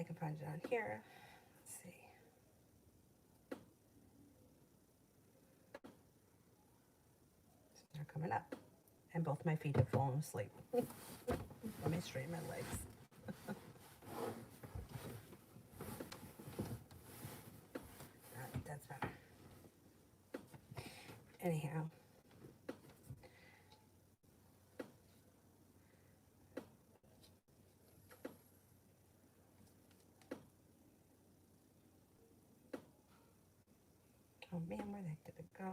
I can find it on here. Let's see. They're coming up. And both my feet have fallen asleep. Let me straighten my legs. Alright, that's better. Anyhow. Oh man, where the heck did it go?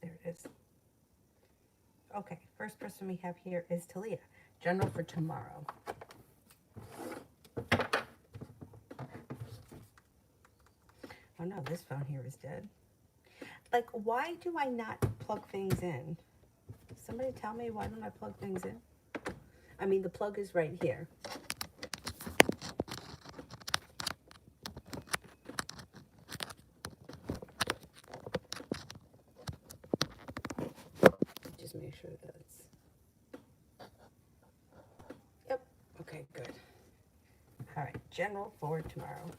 There it is. Okay, first person we have here is Talia. General for tomorrow. Oh no, this phone here is dead. Like, why do I not plug things in? Somebody tell me, why don't I plug things in? I mean, the plug is right here. Just make sure that's... Yep. Okay, good. All right, general for tomorrow.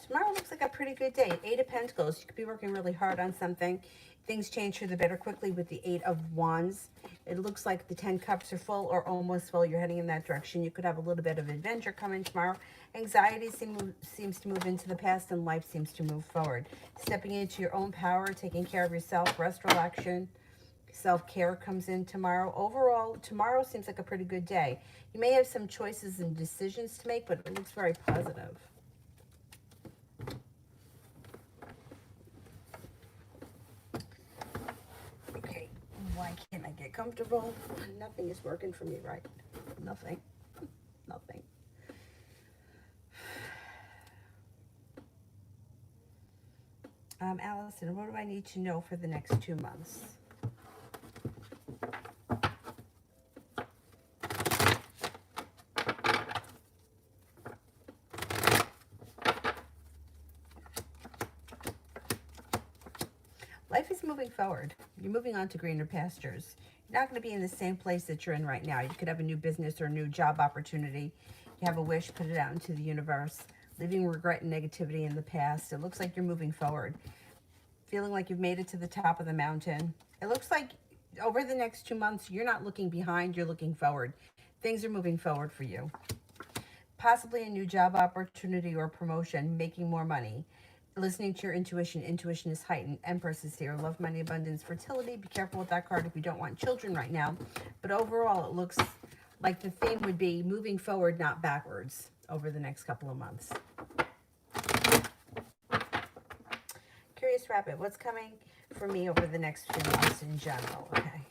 Tomorrow looks like a pretty good day. 8 of Pentacles. You could be working really hard on something. Things change for the better quickly with the 8 of Wands. It looks like the 10 cups are full or almost full. You're heading in that direction. You could have a little bit of adventure coming tomorrow. Anxiety seems to move into the past, and life seems to move forward. Stepping into your own power, taking care of yourself, rest, relaxation, self-care comes in tomorrow. Overall, tomorrow seems like a pretty good day. You may have some choices and decisions to make, but it looks very positive. Why can't I get comfortable? Nothing is working for me, right? Nothing. Nothing. Allison, what do I need to know for the next 2 months? Life is moving forward. You're moving on to greener pastures. You're not going to be in the same place that you're in right now. You could have a new business or a new job opportunity. You have a wish, put it out into the universe. Leaving regret and negativity in the past. It looks like you're moving forward. Feeling like you've made it to the top of the mountain. It looks like over the next 2 months, you're not looking behind, you're looking forward. Things are moving forward for you. Possibly a new job opportunity or promotion, making more money. Listening to your intuition. Intuition is heightened. Empress is here. Love, money, abundance, fertility. Be careful with that card if you don't want children right now. But overall, it looks like the theme would be moving forward, not backwards, over the next couple of months. Curious Rabbit, what's coming for me over the next few months in general? Okay.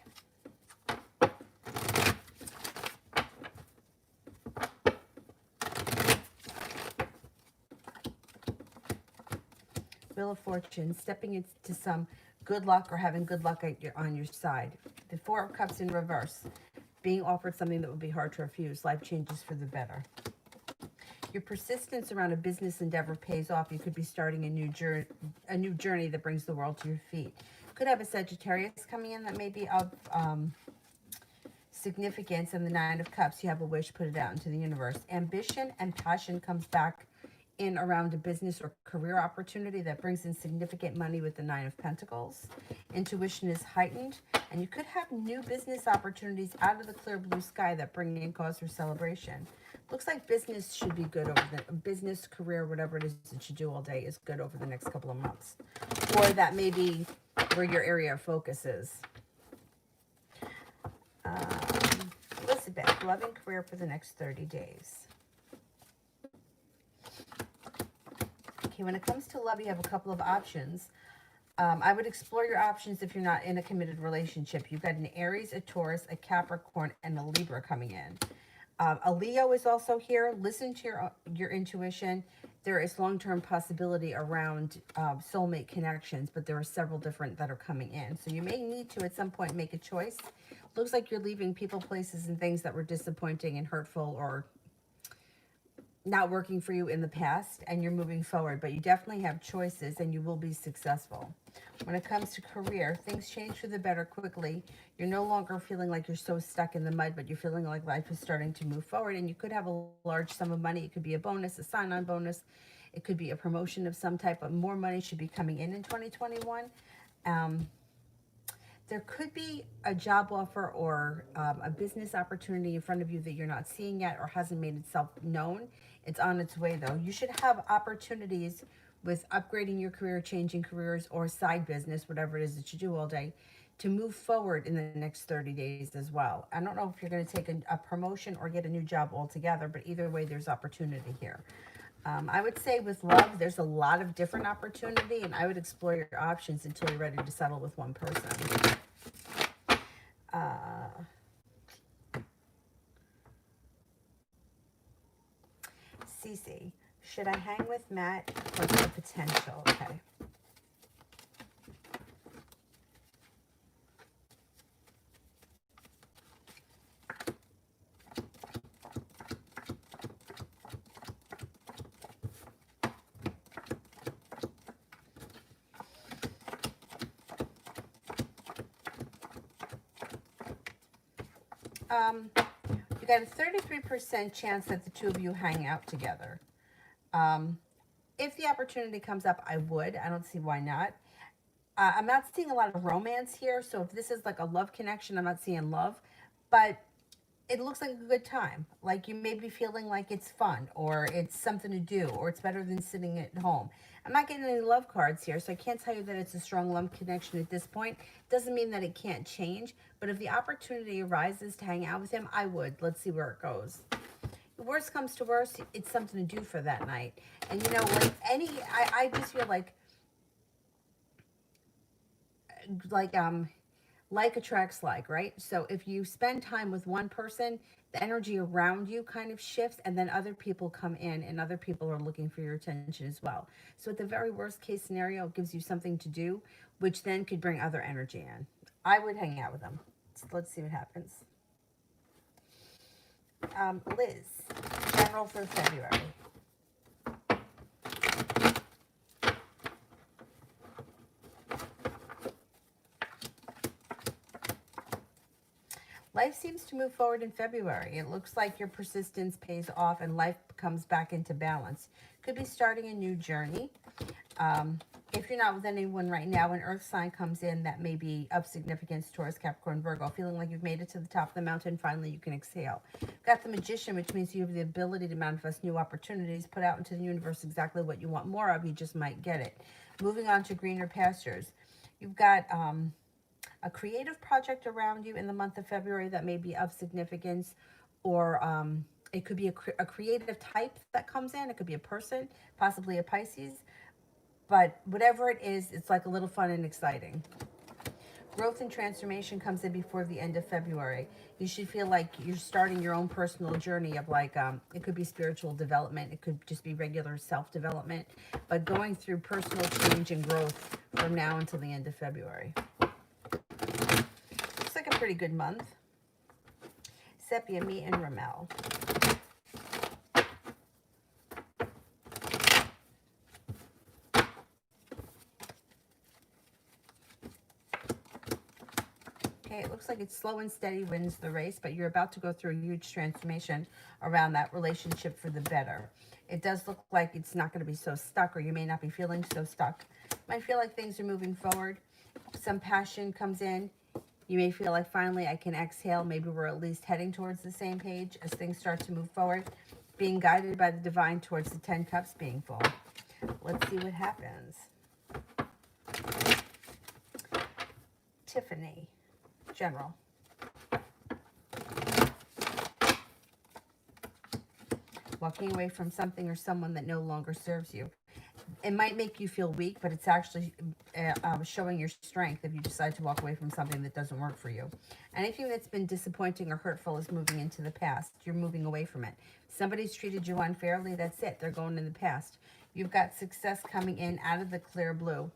Wheel of Fortune, stepping into some good luck or having good luck on your side. The 4 of Cups in reverse, being offered something that would be hard to refuse. Life changes for the better. Your persistence around a business endeavor pays off. You could be starting a new journey that brings the world to your feet. Could have a Sagittarius coming in that may be of significance. And the 9 of Cups, you have a wish, put it out into the universe. Ambition and passion comes back in around a business or career opportunity that brings in significant money with the 9 of Pentacles. Intuition is heightened, and you could have new business opportunities out of the clear blue sky that bring in cause for celebration. Looks like business should be good over the business, career, whatever it is that you do all day is good over the next couple of months. Or that maybe where your area of focus is. Elizabeth, love and career for the next 30 days. Okay, when it comes to love, you have a couple of options. I would explore your options if you're not in a committed relationship. You've got an Aries, a Taurus, a Capricorn, and a Libra coming in. A Leo is also here. Listen to your intuition. There is long-term possibility around soulmate connections, but there are several different that are coming in. So you may need to, at some point, make a choice. Looks like you're leaving people, places, and things that were disappointing and hurtful or not working for you in the past, and you're moving forward. But you definitely have choices, and you will be successful. When it comes to career, things change for the better quickly. You're no longer feeling like you're so stuck in the mud, but you're feeling like life is starting to move forward, and you could have a large sum of money. It could be a bonus, a sign-on bonus. It could be a promotion of some type, but more money should be coming in 2021. There could be a job offer or a business opportunity in front of you that you're not seeing yet or hasn't made itself known. It's on its way, though. You should have opportunities with upgrading your career, changing careers, or side business, whatever it is that you do all day, to move forward in the next 30 days as well. I don't know if you're going to take a promotion or get a new job altogether, but either way, there's opportunity here. I would say with love, there's a lot of different opportunity, and I would explore your options until you're ready to settle with one person. Cece, should I hang with Matt or the potential? Okay. You got a 33% chance that the two of you hang out together. If the opportunity comes up, I would. I don't see why not. I'm not seeing a lot of romance here, so if this is like a love connection, I'm not seeing love, but it looks like a good time. Like you may be feeling like it's fun or it's something to do or it's better than sitting at home. I'm not getting any love cards here, so I can't tell you that it's a strong love connection at this point. Doesn't mean that it can't change, but if the opportunity arises to hang out with him, I would. Let's see where it goes. The worst comes to worst, it's something to do for that night. And you know, I just feel like attracts like, right? So if you spend time with one person, the energy around you kind of shifts, and then other people come in and other people are looking for your attention as well. So at the very worst case scenario, it gives you something to do, which then could bring other energy in. I would hang out with them. So let's see what happens. Liz, general for February. Life seems to move forward in February. It looks like your persistence pays off and life comes back into balance. Could be starting a new journey. If you're not with anyone right now, an earth sign comes in that may be of significance, Taurus, Capricorn, Virgo, feeling like you've made it to the top of the mountain. Finally, you can exhale. Got the Magician, which means you have the ability to manifest new opportunities, put out into the universe exactly what you want more of. You just might get it. Moving on to greener pastures. You've got a creative project around you in the month of February that may be of significance, or it could be a creative type that comes in. It could be a person, possibly a Pisces. But whatever it is, it's like a little fun and exciting. Growth and transformation comes in before the end of February. You should feel like you're starting your own personal journey of it could be spiritual development. It could just be regular self-development. But going through personal change and growth from now until the end of February. Looks like a pretty good month. Sepia, me, and Ramel. Okay, it looks like it's slow and steady wins the race, but you're about to go through a huge transformation around that relationship for the better. It does look like it's not going to be so stuck, or you may not be feeling so stuck. You might feel like things are moving forward. Some passion comes in. You may feel like finally I can exhale. Maybe we're at least heading towards the same page as things start to move forward. Being guided by the divine towards the 10 cups being full. Let's see what happens. Ebony, General. Walking away from something or someone that no longer serves you. It might make you feel weak, but it's actually showing your strength if you decide to walk away from something that doesn't work for you. Anything that's been disappointing or hurtful is moving into the past. You're moving away from it. Somebody's treated you unfairly, that's it. They're going in the past. You've got success coming in out of the clear blue.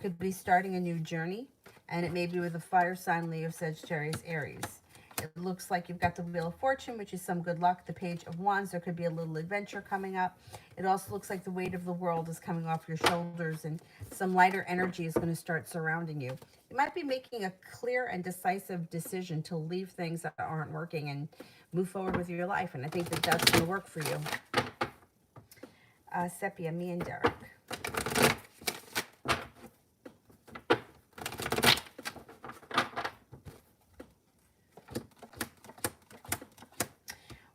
Could be starting a new journey, and it may be with a fire sign, Leo, Sagittarius, Aries. It looks like you've got the Wheel of Fortune, which is some good luck. The Page of Wands, there could be a little adventure coming up. It also looks like the weight of the world is coming off your shoulders and some lighter energy is going to start surrounding you. You might be making a clear and decisive decision to leave things that aren't working and move forward with your life. And I think that that's going to work for you. Sepia, me and Derek.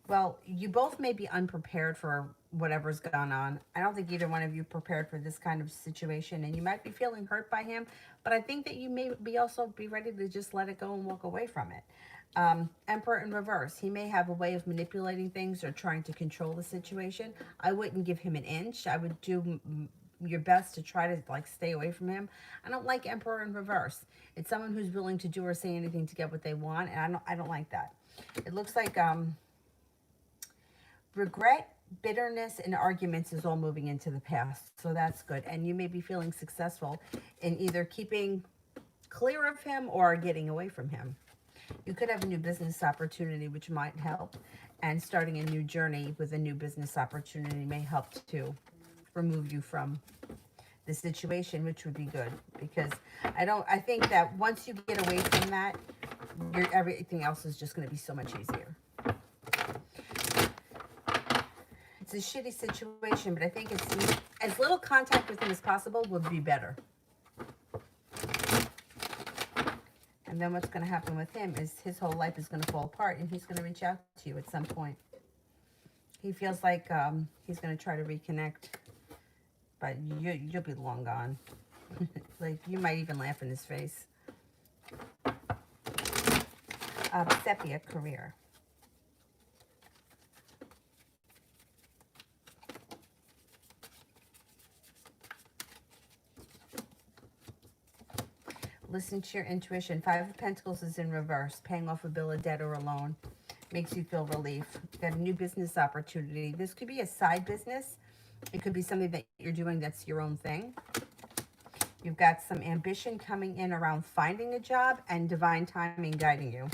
Well, you both may be unprepared for whatever's gone on. I don't think either one of you prepared for this kind of situation, and you might be feeling hurt by him, but I think that you may be also be ready to just let it go and walk away from it. Emperor in reverse. He may have a way of manipulating things or trying to control the situation. I wouldn't give him an inch. I would do your best to try to like stay away from him. I don't like Emperor in reverse. It's someone who's willing to do or say anything to get what they want, and I don't like that. It looks like regret, bitterness, and arguments is all moving into the past. So that's good. And you may be feeling successful in either keeping clear of him or getting away from him. You could have a new business opportunity, which might help. And starting a new journey with a new business opportunity may help to remove you from the situation, which would be good. Because I think that once you get away from that, everything else is just going to be so much easier. It's a shitty situation, but I think it's as little contact with him as possible would be better. And then what's going to happen with him is his whole life is going to fall apart, and he's going to reach out to you at some point. He feels like he's going to try to reconnect, but you'll be long gone. Like, you might even laugh in his face. Sepia, career. Listen to your intuition. Five of Pentacles is in reverse. Paying off a bill of debt or a loan makes you feel relief. You've got a new business opportunity. This could be a side business. It could be something that you're doing that's your own thing. You've got some ambition coming in around finding a job and divine timing guiding you.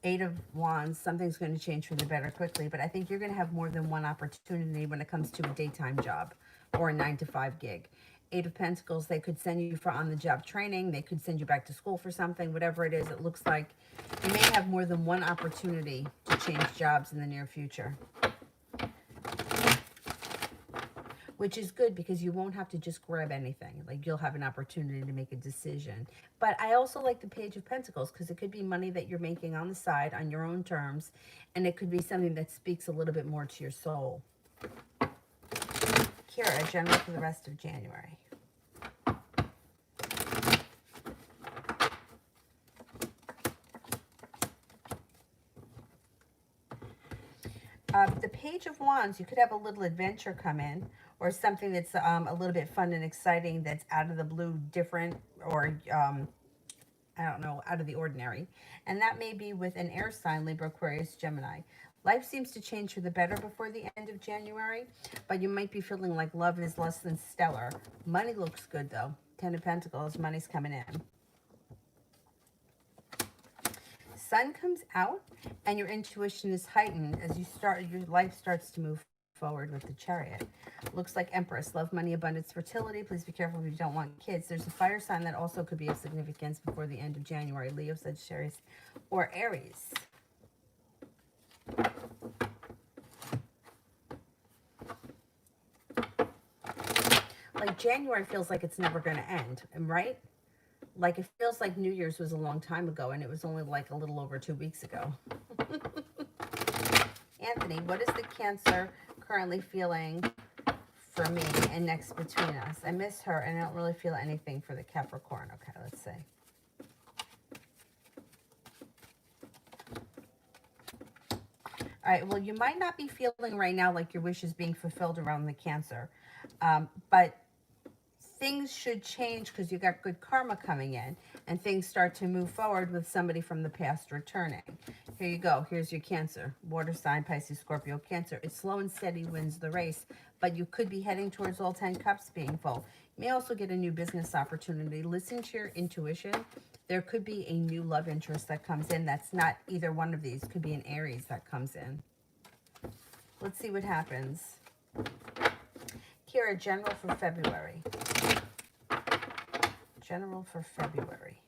Eight of Wands. Something's going to change for the better quickly, but I think you're going to have more than one opportunity when it comes to a daytime job or a 9-to-5 gig. Eight of Pentacles, they could send you for on-the-job training. They could send you back to school for something. Whatever it is, it looks like you may have more than one opportunity to change jobs in the near future. Which is good because you won't have to just grab anything. Like, you'll have an opportunity to make a decision. But I also like the Page of Pentacles because it could be money that you're making on the side on your own terms. And it could be something that speaks a little bit more to your soul. Kira, general for the rest of January. The Page of Wands, you could have a little adventure come in, or something that's a little bit fun and exciting that's out of the blue, different, or I don't know, out of the ordinary. And that may be with an air sign, Libra, Aquarius, Gemini. Life seems to change for the better before the end of January, but you might be feeling like love is less than stellar. Money looks good, though. Ten of Pentacles, money's coming in. Sun comes out, and your intuition is heightened as your life starts to move forward with the Chariot. Looks like Empress, love, money, abundance, fertility. Please be careful if you don't want kids. There's a fire sign that also could be of significance before the end of January. Leo, Sagittarius, or Aries. Like, January feels like it's never going to end, right? Like, it feels like New Year's was a long time ago, and it was only like a little over 2 weeks ago. Anthony, what is the Cancer currently feeling for me and next between us? I miss her, and I don't really feel anything for the Capricorn. Okay, let's see. All right, well, you might not be feeling right now like your wish is being fulfilled around the Cancer. But things should change because you got good karma coming in and things start to move forward with somebody from the past returning. Here you go. Here's your Cancer. Water sign, Pisces, Scorpio, Cancer. It's slow and steady wins the race, but you could be heading towards all 10 cups being full. You may also get a new business opportunity. Listen to your intuition. There could be a new love interest that comes in. That's not either one of these. Could be an Aries that comes in. Let's see what happens. Kira, general for February. General for February.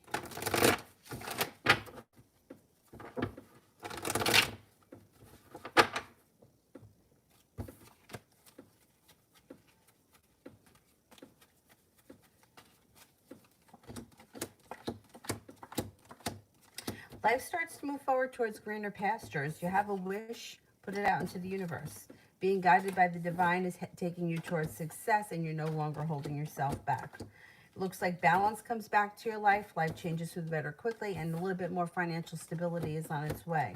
Life starts to move forward towards greener pastures. You have a wish, put it out into the universe. Being guided by the divine is taking you towards success, and you're no longer holding yourself back. It looks like balance comes back to your life. Life changes for the better quickly, and a little bit more financial stability is on its way.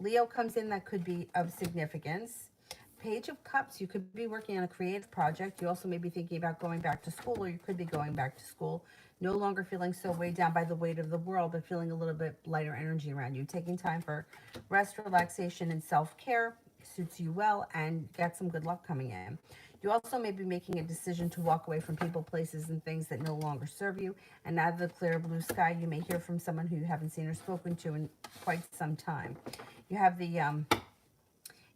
Leo comes in, that could be of significance. Page of Cups, you could be working on a creative project. You also may be thinking about going back to school, or you could be going back to school. No longer feeling so weighed down by the weight of the world, but feeling a little bit lighter energy around you. Taking time for rest, relaxation, and self-care suits you well, and get some good luck coming in. You also may be making a decision to walk away from people, places, and things that no longer serve you. And out of the clear blue sky, you may hear from someone who you haven't seen or spoken to in quite some time. You have the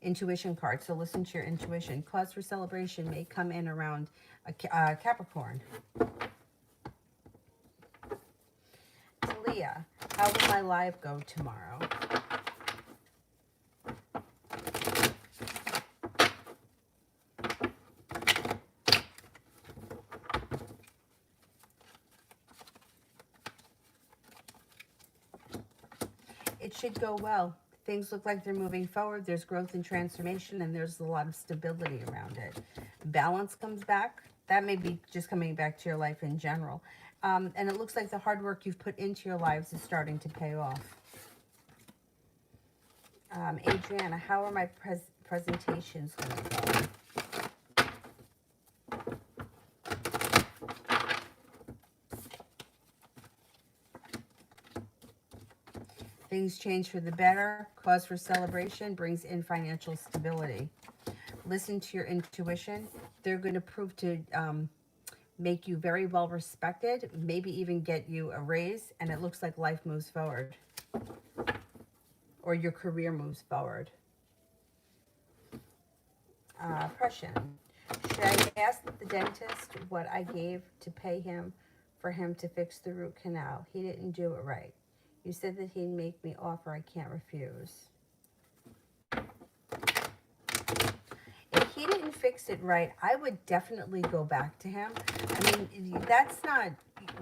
intuition card, so listen to your intuition. Cause for celebration may come in around a Capricorn. Talia, how will my live go tomorrow? It should go well. Things look like they're moving forward. There's growth and transformation, and there's a lot of stability around it. Balance comes back. That may be just coming back to your life in general. And it looks like the hard work you've put into your lives is starting to pay off. Adriana, how are my presentations going to go? Things change for the better. Cause for celebration brings in financial stability. Listen to your intuition. They're going to prove to make you very well respected, maybe even get you a raise, and it looks like life moves forward. Or your career moves forward. Prussian. Should I ask the dentist what I gave to pay him for him to fix the root canal? He didn't do it right. You said that he'd make me offer I can't refuse. If he didn't fix it right, I would definitely go back to him. I mean, that's not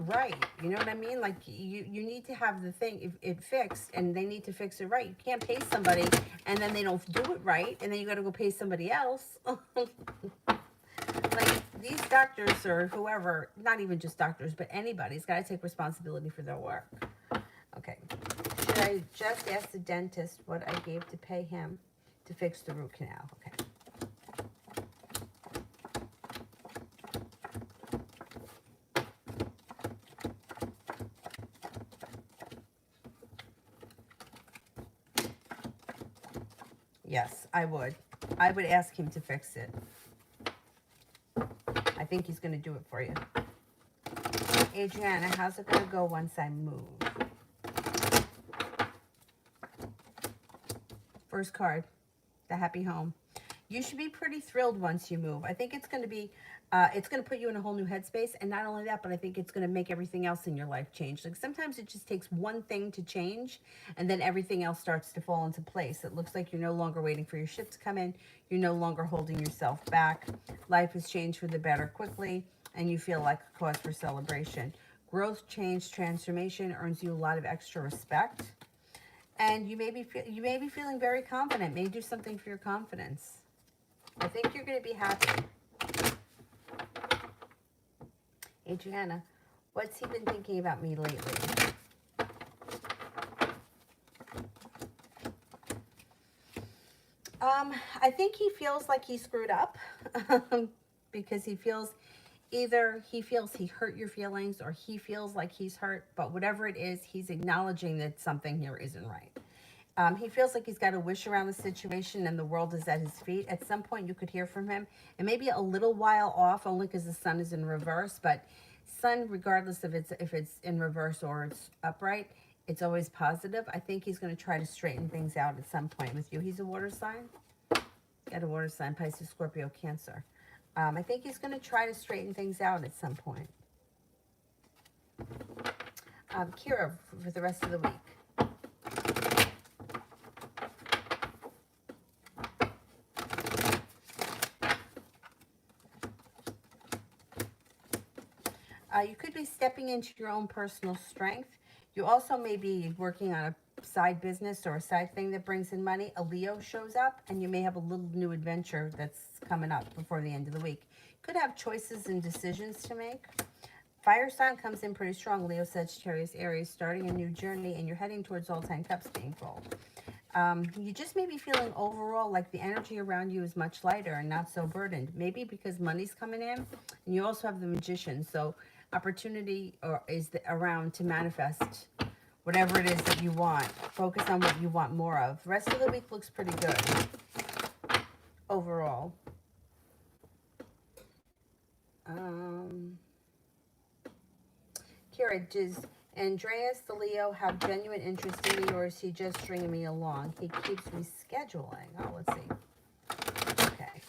right. You know what I mean? Like, you need to have the thing it fixed, and they need to fix it right. You can't pay somebody, and then they don't do it right, and then you got to go pay somebody else. Like, these doctors or whoever, not even just doctors, but anybody's got to take responsibility for their work. Okay. Should I just ask the dentist what I gave to pay him to fix the root canal? Okay. Yes, I would. I would ask him to fix it. I think he's going to do it for you. Adriana, how's it going to go once I move? First card, the happy home. You should be pretty thrilled once you move. I think it's going to be, it's going to put you in a whole new headspace. And not only that, but I think it's going to make everything else in your life change. Like, sometimes it just takes one thing to change, and then everything else starts to fall into place. It looks like you're no longer waiting for your ship to come in. You're no longer holding yourself back. Life has changed for the better quickly, and you feel like a cause for celebration. Growth, change, transformation earns you a lot of extra respect. And you may be feeling very confident. May do something for your confidence. I think you're going to be happy. Adriana, what's he been thinking about me lately? I think he feels like he screwed up because he feels either he feels he hurt your feelings or he feels like he's hurt, but whatever it is, he's acknowledging that something here isn't right. He feels like he's got a wish around the situation and the world is at his feet. At some point, you could hear from him, and maybe a little while off, only because the sun is in reverse. But sun, regardless of if it's in reverse or it's upright, it's always positive. I think he's going to try to straighten things out at some point with you. He's a water sign. Got a water sign: Pisces, Scorpio, Cancer. I think he's going to try to straighten things out at some point. Kira, for the rest of the week. You could be stepping into your own personal strength. You also may be working on a side business or a side thing that brings in money. A Leo shows up and you may have a little new adventure that's coming up before the end of the week. Could have choices and decisions to make. Fire sign comes in pretty strong. Leo, Sagittarius, Aries, starting a new journey, and you're heading towards all 10 cups being full. You just may be feeling overall like the energy around you is much lighter and not so burdened. Maybe because money's coming in, and you also have the Magician. So opportunity is around to manifest whatever it is that you want. Focus on what you want more of. The rest of the week looks pretty good overall. Kira, does Andreas the Leo have genuine interest in me, or is he just stringing me along? He keeps rescheduling. Oh, let's see. Okay.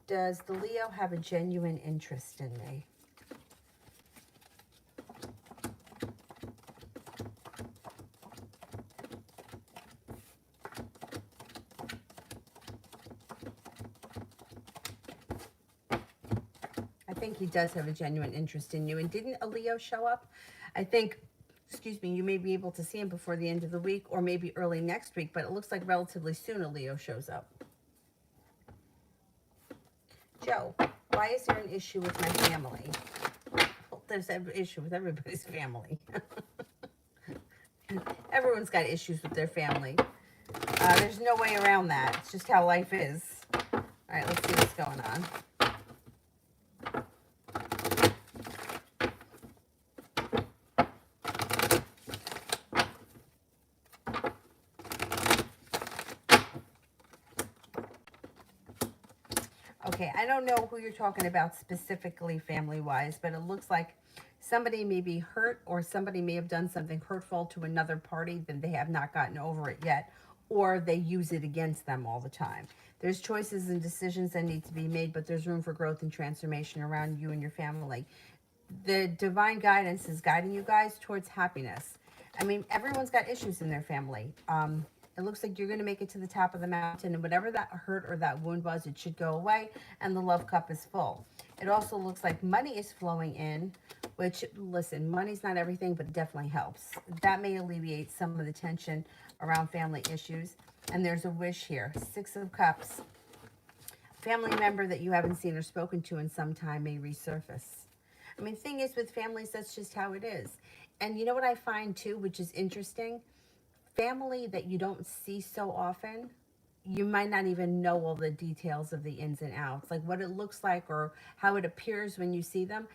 Does the Leo have a genuine interest in me? I think he does have a genuine interest in you. And didn't a Leo show up? I think, excuse me, you may be able to see him before the end of the week or maybe early next week, but it looks like relatively soon a Leo shows up. Joe, why is there an issue with my family? Well, there's an issue with everybody's family. Everyone's got issues with their family. There's no way around that. It's just how life is. All right, let's see what's going on. Okay, I don't know who you're talking about specifically family-wise, but it looks like somebody may be hurt or somebody may have done something hurtful to another party that they have not gotten over it yet, or they use it against them all the time. There's choices and decisions that need to be made, but there's room for growth and transformation around you and your family. The divine guidance is guiding you guys towards happiness. I mean, everyone's got issues in their family. It looks like you're going to make it to the top of the mountain, and whatever that hurt or that wound was, it should go away, and the love cup is full. It also looks like money is flowing in, which, listen, money's not everything, but it definitely helps. That may alleviate some of the tension around family issues. And there's a wish here. 6 of Cups. Family member that you haven't seen or spoken to in some time may resurface. I mean, thing is, with families, that's just how it is. And you know what I find, too, which is interesting? Family that you don't see so often, you might not even know all the details of the ins and outs. Like what it looks like or how it appears when you see them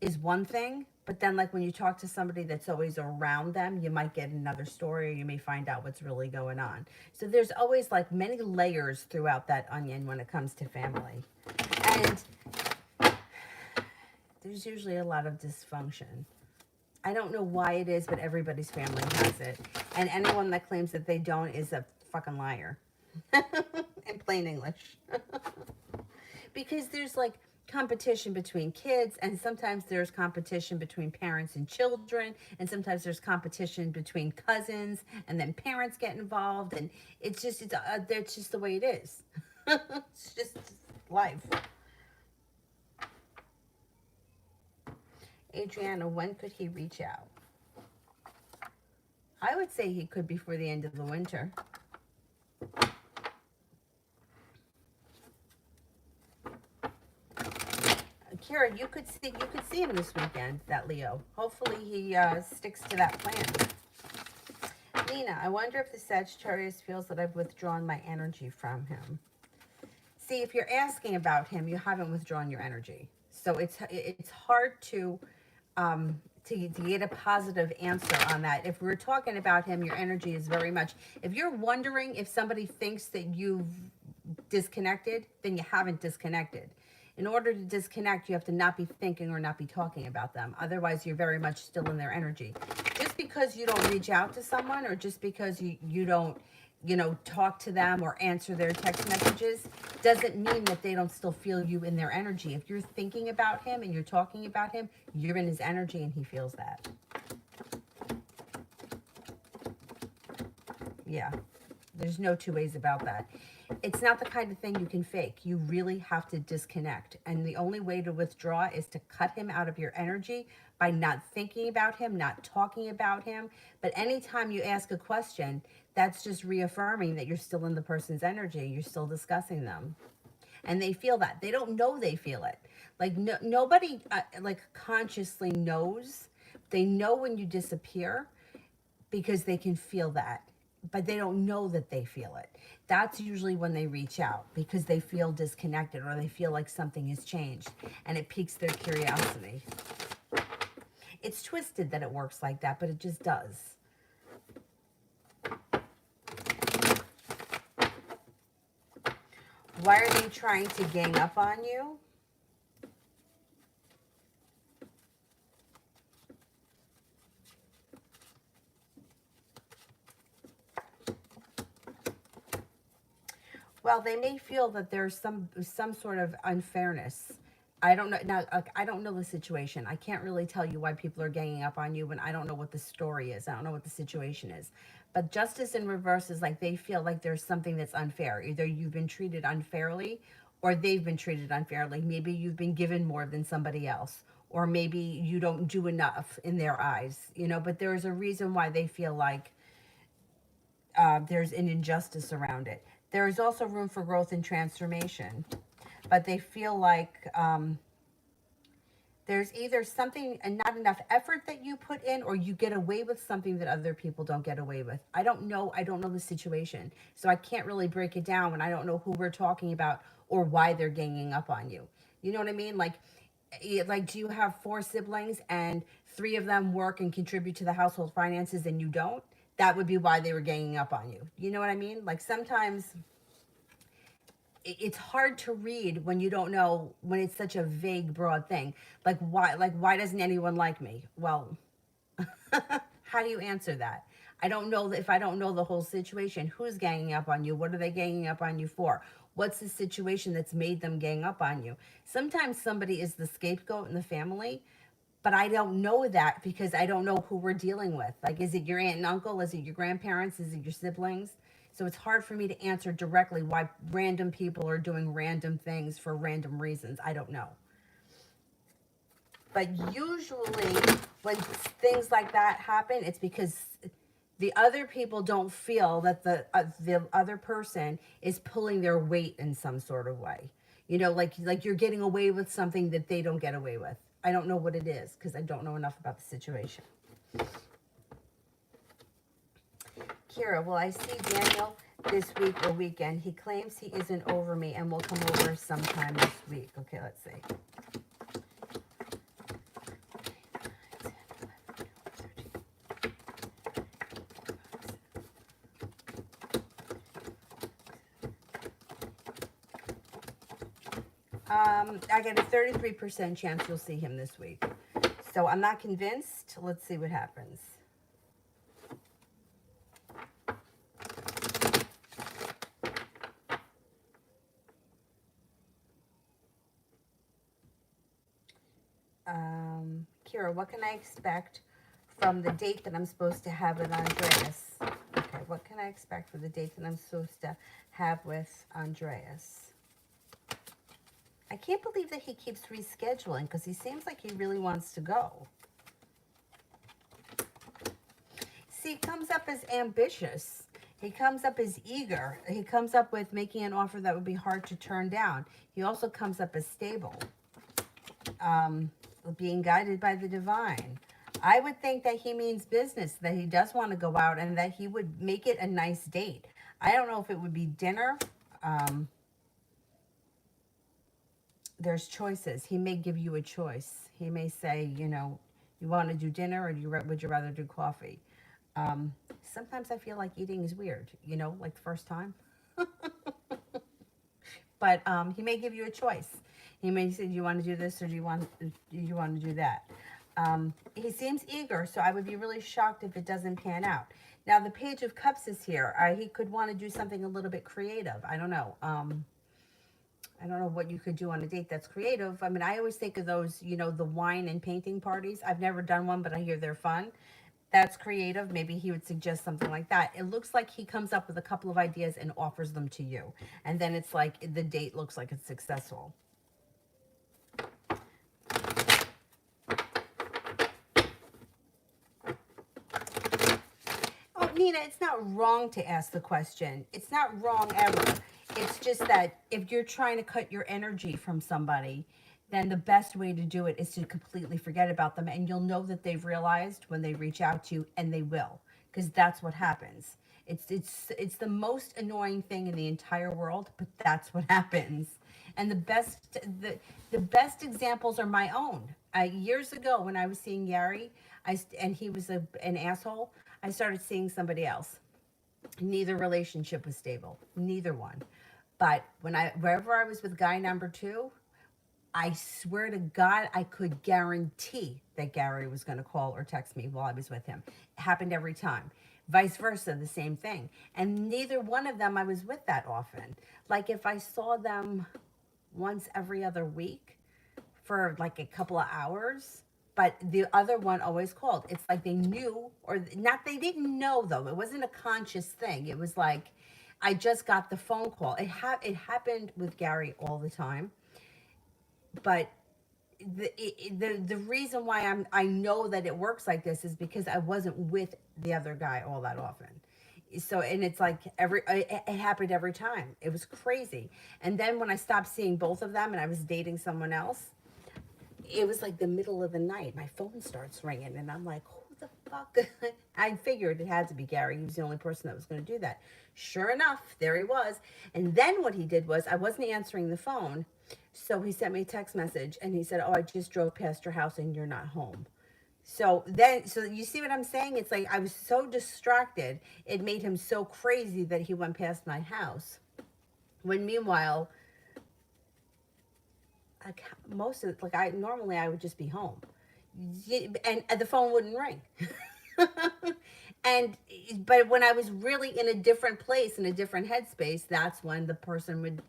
is one thing. But then like when you talk to somebody that's always around them, you might get another story or you may find out what's really going on. So there's always like many layers throughout that onion when it comes to family. And there's usually a lot of dysfunction. I don't know why it is, but everybody's family has it. And anyone that claims that they don't is a fucking liar. In plain English. Because there's like competition between kids, and sometimes there's competition between parents and children, and sometimes there's competition between cousins, and then parents get involved, and it's just the way it is. It's just life. Adriana, when could he reach out? I would say he could before the end of the winter. Kira, you could see him this weekend, that Leo. Hopefully he sticks to that plan. Nina, I wonder if the Sagittarius feels that I've withdrawn my energy from him. See, if you're asking about him, you haven't withdrawn your energy. So it's hard to get a positive answer on that. If we're talking about him, your energy is very much. If you're wondering if somebody thinks that you've disconnected, then you haven't disconnected. In order to disconnect, you have to not be thinking or not be talking about them. Otherwise, you're very much still in their energy. Just because you don't reach out to someone, or just because you don't, talk to them or answer their text messages, doesn't mean that they don't still feel you in their energy. If you're thinking about him and you're talking about him, you're in his energy and he feels that. Yeah. There's no two ways about that. It's not the kind of thing you can fake. You really have to disconnect. And the only way to withdraw is to cut him out of your energy by not thinking about him, not talking about him. But anytime you ask a question, that's just reaffirming that you're still in the person's energy. You're still discussing them. And they feel that. They don't know they feel it. Like nobody consciously knows. They know when you disappear because they can feel that, but they don't know that they feel it. That's usually when they reach out, because they feel disconnected or they feel like something has changed, and it piques their curiosity. It's twisted that it works like that, but it just does. Why are they trying to gang up on you? Well, they may feel that there's some sort of unfairness. I don't know now. I don't know the situation. I can't really tell you why people are ganging up on you when I don't know what the story is. I don't know what the situation is. But justice in reverse is like they feel like there's something that's unfair. Either you've been treated unfairly, or they've been treated unfairly. Maybe you've been given more than somebody else, or maybe you don't do enough in their eyes. But there's a reason why they feel like there's an injustice around it. There is also room for growth and transformation, but they feel like there's either something and not enough effort that you put in, or you get away with something that other people don't get away with. I don't know the situation, so I can't really break it down when I don't know who we're talking about or why they're ganging up on you. You know what I mean? Like do you have 4 siblings and 3 of them work and contribute to the household finances and you don't? That would be why they were ganging up on you. You know what I mean? Like sometimes it's hard to read when you don't know, when it's such a vague, broad thing. Why doesn't anyone like me? Well, how do you answer that? I don't know if I don't know the whole situation. Who's ganging up on you? What are they ganging up on you for? What's the situation that's made them gang up on you? Sometimes somebody is the scapegoat in the family, but I don't know that because I don't know who we're dealing with. Like, is it your aunt and uncle? Is it your grandparents? Is it your siblings? So it's hard for me to answer directly why random people are doing random things for random reasons. I don't know. But usually when things like that happen, it's because the other people don't feel that the other person is pulling their weight in some sort of way. Like you're getting away with something that they don't get away with. I don't know what it is because I don't know enough about the situation. Kira, will I see Daniel this week or weekend? He claims he isn't over me and will come over sometime this week. Okay, let's see. I get a 33% chance you'll see him this week. So I'm not convinced. Let's see what happens. Kira, what can I expect from the date that I'm supposed to have with Andreas? Okay, what can I expect for the date that I'm supposed to have with Andreas? I can't believe that he keeps rescheduling because he seems like he really wants to go. See, he comes up as ambitious. He comes up as eager. He comes up with making an offer that would be hard to turn down. He also comes up as stable. Being guided by the divine. I would think that he means business, that he does want to go out and that he would make it a nice date. I don't know if it would be dinner. Um, there's choices. He may give you a choice. He may say, you know, you want to do dinner or would you rather do coffee? Sometimes I feel like eating is weird, you know, like the first time. But he may give you a choice. He may say, "Do you want to do this or do you want to do that?" He seems eager, so I would be really shocked if it doesn't pan out. Now the Page of Cups is here. He could want to do something a little bit creative. I don't know. I don't know what you could do on a date that's creative. I mean, I always think of those, you know, the wine and painting parties. I've never done one, but I hear they're fun. That's creative. Maybe he would suggest something like that. It looks like he comes up with a couple of ideas and offers them to you. And then it's like the date looks like it's successful. Oh, Nina, it's not wrong to ask the question. It's not wrong ever. It's just that if you're trying to cut your energy from somebody, then the best way to do it is to completely forget about them. And you'll know that they've realized when they reach out to you, and they will, because that's what happens. It's the most annoying thing in the entire world, but that's what happens. And the best examples are my own. Years ago, when I was seeing Yari, and he was an asshole, I started seeing somebody else. Neither relationship was stable, neither one. But wherever I was with guy number two, I swear to God, I could guarantee that Gary was going to call or text me while I was with him. It happened every time. Vice versa, the same thing. And neither one of them I was with that often. Like if I saw them once every other week for like a couple of hours, but the other one always called. It's like they knew, or not, they didn't know though. It wasn't a conscious thing. It was like I just got the phone call. It happened with Gary all the time, but the reason why I know that it works like this is because I wasn't with the other guy all that often. So, and it's like it happened every time. It was crazy. And then when I stopped seeing both of them and I was dating someone else, it was like the middle of the night. My phone starts ringing, and I'm like, who the fuck? I figured it had to be Gary. He was the only person that was going to do that. Sure enough, there he was. And then what he did was, I wasn't answering the phone. So he sent me a text message and he said, "Oh, I just drove past your house and you're not home." So you see what I'm saying? It's like I was so distracted. It made him so crazy that he went past my house. When meanwhile, like most of like I normally I would just be home, and the phone wouldn't ring. and but when I was really in a different place, in a different headspace, that's when the person would.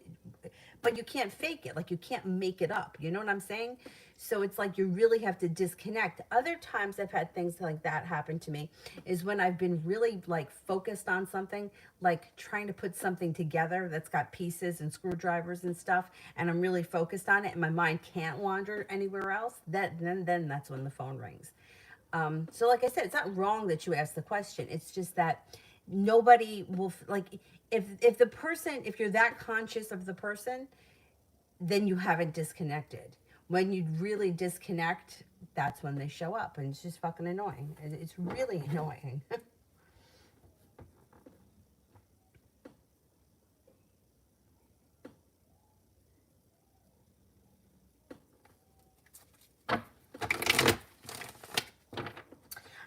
But you can't fake it, like you can't make it up, you know what I'm saying? So it's like you really have to disconnect. Other times I've had things like that happen to me is when I've been really like focused on something, like trying to put something together that's got pieces and screwdrivers and stuff, and I'm really focused on it and my mind can't wander anywhere else. Then that's when the phone rings. So like I said, it's not wrong that you ask the question. It's just that nobody will like if the person, if you're that conscious of the person, then you haven't disconnected. When you really disconnect, that's when they show up, and it's just fucking annoying. It's really annoying.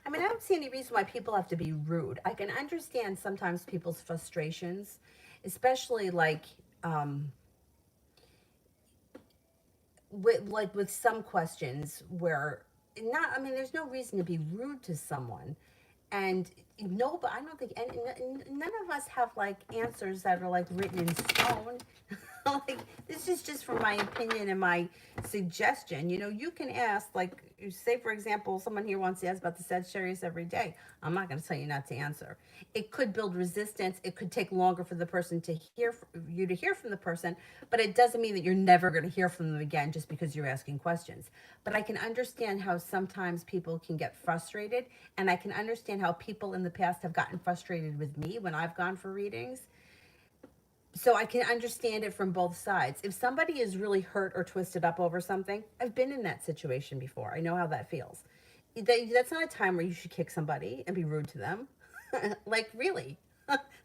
I mean, I don't see any reason why people have to be rude. I can understand sometimes people's frustrations, especially um, with some questions where not. I mean, there's no reason to be rude to someone, and no, but I don't think none of us have like answers that are like written in stone. Like this is just from my opinion and my suggestion. You know, you can ask, like, say for example, someone here wants to ask about the Sagittarius every day. I'm not going to tell you not to answer. It could build resistance. It could take longer for the person to hear you to hear from the person, but it doesn't mean that you're never going to hear from them again just because you're asking questions. But I can understand how sometimes people can get frustrated, and I can understand how people in the past have gotten frustrated with me when I've gone for readings. So I can understand it from both sides. If somebody is really hurt or twisted up over something, I've been in that situation before. I know how that feels. That's not a time where you should kick somebody and be rude to them. Like, really.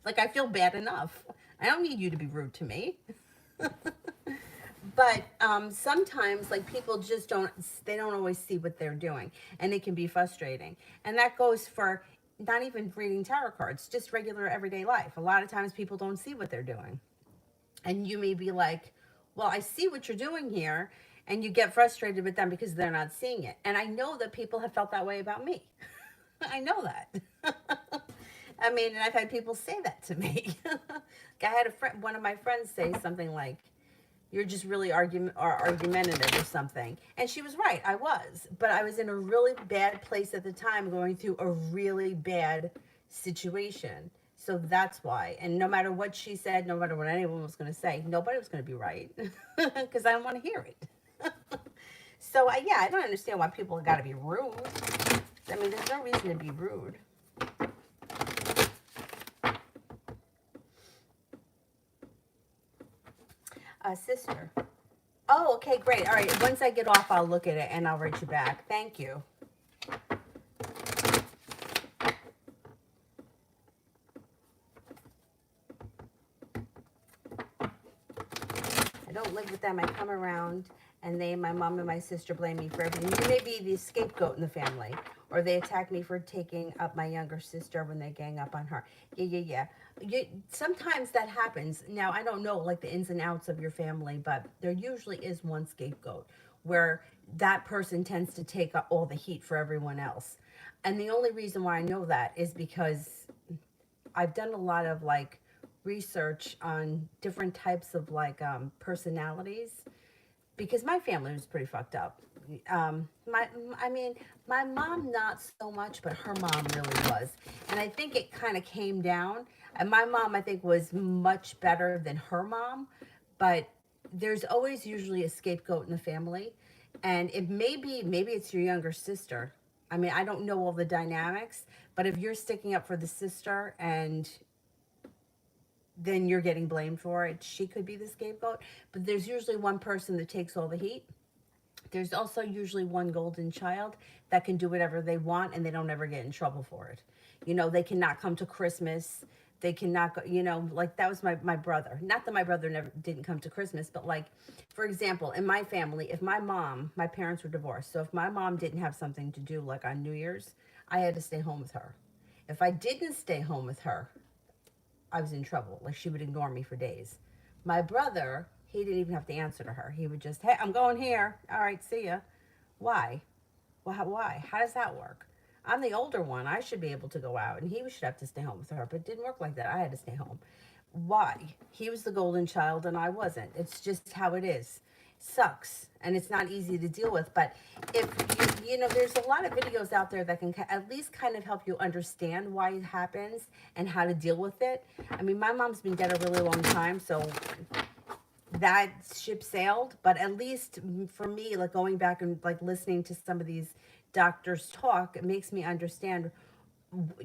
Like, I feel bad enough. I don't need you to be rude to me. But sometimes, like, people just don't, they don't always see what they're doing, and it can be frustrating. And that goes for not even reading tarot cards, just regular everyday life. A lot of times people don't see what they're doing, and you may be like, well, I see what you're doing here, and you get frustrated with them because they're not seeing it. And I know that people have felt that way about me. I know that. I mean, and I've had people say that to me. I had a friend, one of my friends, say something like, you're just really argumentative or something. And she was right, I was. But I was in a really bad place at the time, going through a really bad situation. So that's why. And no matter what she said, no matter what anyone was going to say, nobody was going to be right. Because I don't want to hear it. So, yeah, I don't understand why people got to be rude. I mean, there's no reason to be rude. Sister. Oh, okay, great. All right, once I get off, I'll look at it and I'll write you back. Thank you. I don't live with them. I come around and my mom and my sister blame me for everything. You may be the scapegoat in the family, or they attack me for taking up my younger sister when they gang up on her. Yeah. Sometimes that happens. Now, I don't know like the ins and outs of your family, but there usually is one scapegoat where that person tends to take up all the heat for everyone else. And the only reason why I know that is because I've done a lot of like research on different types of like personalities, because my family was pretty fucked up. I mean, my mom not so much, but her mom really was, and I think it kind of came down. And my mom, I think, was much better than her mom, but there's always usually a scapegoat in the family, and it maybe it's your younger sister. I mean, I don't know all the dynamics, but if you're sticking up for the sister and then you're getting blamed for it, she could be the scapegoat. But there's usually one person that takes all the heat. There's also usually one golden child that can do whatever they want and they don't ever get in trouble for it. You know, they cannot come to Christmas. They cannot go, you know, like that was my brother. Not that my brother never didn't come to Christmas, but like, for example, in my family, if my parents were divorced. So if my mom didn't have something to do like on New Year's, I had to stay home with her. If I didn't stay home with her, I was in trouble. Like she would ignore me for days. My brother, he didn't even have to answer to her. He would just, hey, I'm going here. All right, see ya. Why? Well, why? How does that work? I'm the older one. I should be able to go out, and he should have to stay home with her. But it didn't work like that. I had to stay home. Why? He was the golden child, and I wasn't. It's just how it is. Sucks, and it's not easy to deal with. But if you know, there's a lot of videos out there that can at least kind of help you understand why it happens and how to deal with it. I mean, my mom's been dead a really long time, so that ship sailed. But at least for me, like going back and like listening to some of these doctors talk, it makes me understand,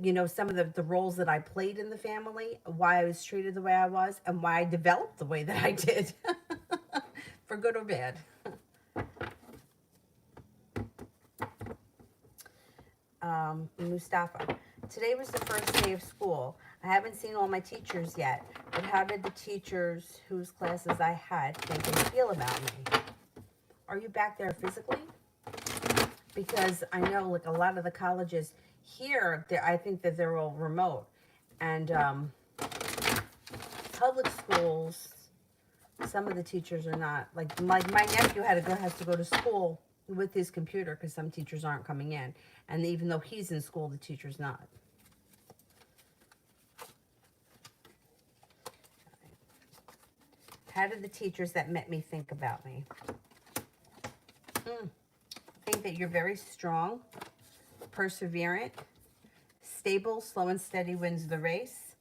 you know, some of the roles that I played in the family, why I was treated the way I was, and why I developed the way that I did, for good or bad. Mustafa, today was the first day of school. I haven't seen all my teachers yet, but how did the teachers whose classes I had think and feel about me? Are you back there physically? Because I know like a lot of the colleges here, I think that they're all remote. And public schools, some of the teachers are not. Like my nephew has to go to school with his computer because some teachers aren't coming in. And even though he's in school, the teacher's not. How did the teachers that met me think about me? I think that you're very strong, perseverant, stable, slow and steady wins the race,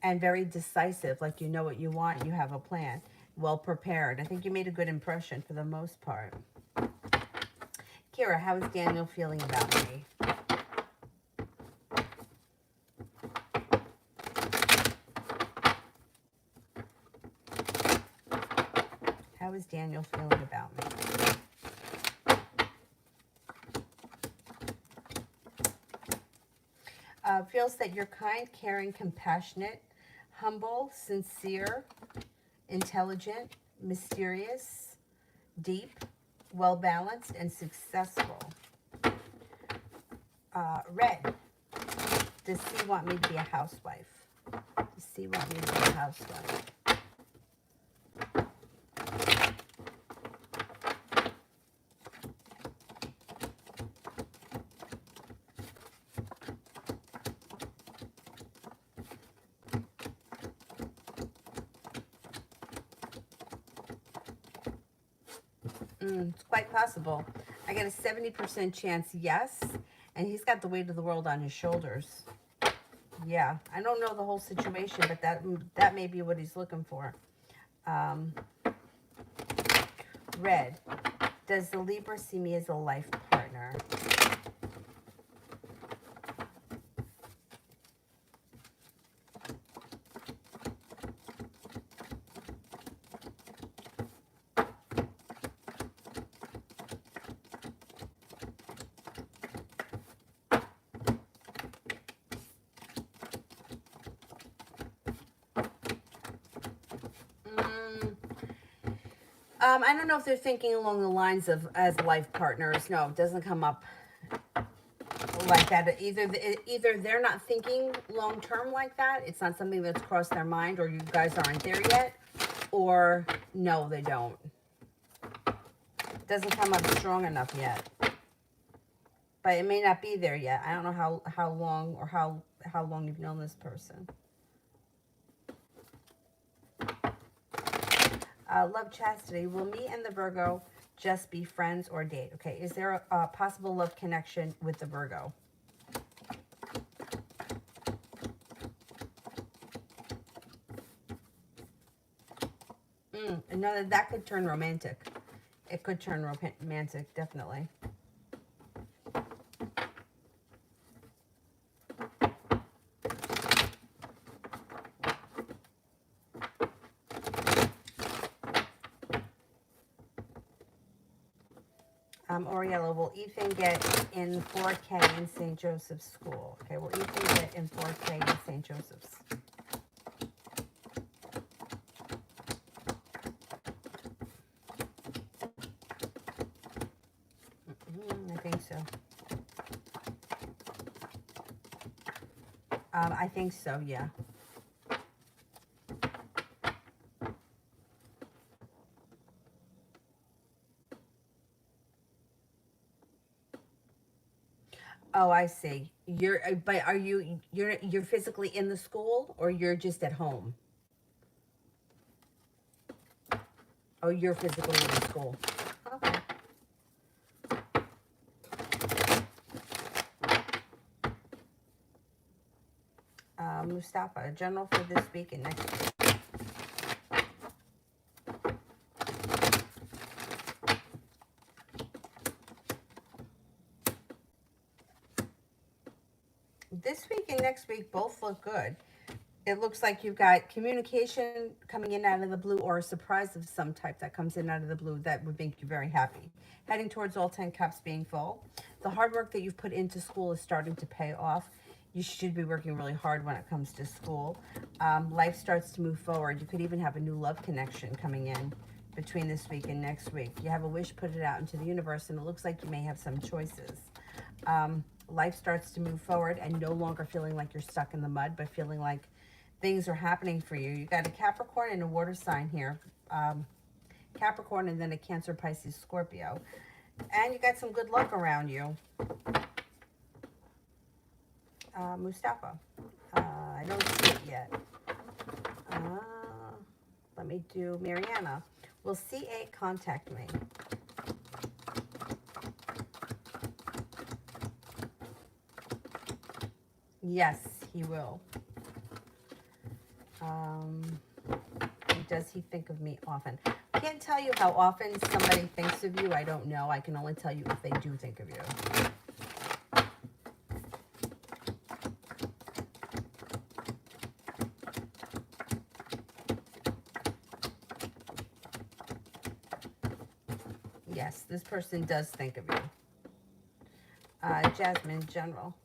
and very decisive. Like you know what you want, you have a plan, well prepared. I think you made a good impression for the most part. Kira, how is Daniel feeling about me? How is Daniel feeling about me? Feels that you're kind, caring, compassionate, humble, sincere, intelligent, mysterious, deep, well-balanced, and successful. Red. Does C want me to be a housewife? Does C want me to be a housewife? It's quite possible. I get a 70% chance yes, and he's got the weight of the world on his shoulders. Yeah, I don't know the whole situation, but that may be what he's looking for. Red. Does the Libra see me as a life partner? I don't know if they're thinking along the lines of as life partners. No, it doesn't come up like that. Either they're not thinking long term like that. It's not something that's crossed their mind, or you guys aren't there yet, or no, they don't. It doesn't come up strong enough yet. But it may not be there yet. I don't know how long or how long you've known this person. Love, chastity. Will me and the Virgo just be friends or date? Okay, is there a possible love connection with the Virgo? No, that could turn romantic. It could turn romantic, definitely. Oriella, will Ethan get in 4K in St. Joseph's School? Okay, will Ethan get in 4K in St. Joseph's? I think so. I think so, yeah. Oh, I see. But you're physically in the school, or you're just at home? Oh, you're physically in the school. Okay. Mustafa, general for this week and next week. This week and next week both look good. It looks like you've got communication coming in out of the blue, or a surprise of some type that comes in out of the blue that would make you very happy. Heading towards all 10 cups being full. The hard work that you've put into school is starting to pay off. You should be working really hard when it comes to school. Life starts to move forward. You could even have a new love connection coming in between this week and next week. You have a wish, put it out into the universe, and it looks like you may have some choices. Life starts to move forward, and no longer feeling like you're stuck in the mud, but feeling like things are happening for you. You got a Capricorn and a water sign here. Capricorn, and then a Cancer, Pisces, Scorpio. And you got some good luck around you. Mustafa. I don't see it yet. Let me do Mariana. Will C8 contact me? Yes, he will. Does he think of me often? I can't tell you how often somebody thinks of you. I don't know. I can only tell you if they do think of you. Yes, this person does think of you. Jasmine, general.